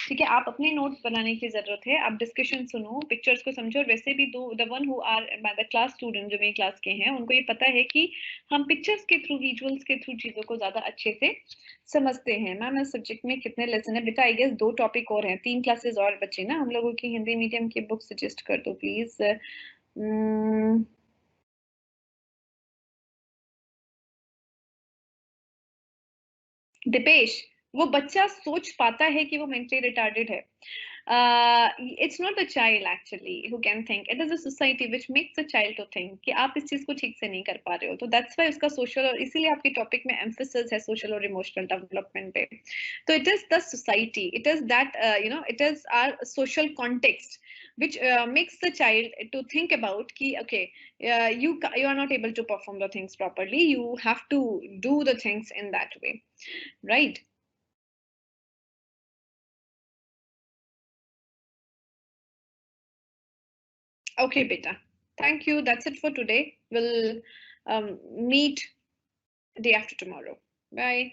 ठीक है? आप अपने नोट्स बनाने की जरूरत है, आप डिस्कशन सुनो, पिक्चर्स को समझो। और वैसे भी the one who are the class student, जो मेरी क्लास के हैं, उनको ये पता है कि हम पिक्चर्स के थ्रू, विजुअल्स के थ्रू चीजों को ज्यादा अच्छे से समझते हैं। मैम इस सब्जेक्ट में कितने लेसन है बेटा? आई गेस 2 टॉपिक और हैं, 3 क्लासेस और बचे ना हम लोगों की। हिंदी मीडियम की बुक सजेस्ट कर दो प्लीज। दिपेश, वो बच्चा सोच पाता है कि वो मेंटली रिटार्डेड है। It's not the child actually who can think, it is a society which makes the child to think कि आप इस चीज को ठीक से नहीं कर पा रहे हो। तो that's why उसका social, और इसीलिए आपके टॉपिक में emphasis है social और emotional development पे। तो it is the society, it is that it is our social context which makes the child to think about कि okay, you are not able to perform the things properly, you have to do the things in that way, right? Okay, beta. Thank you. That's it for today. We'll meet day after tomorrow. Bye.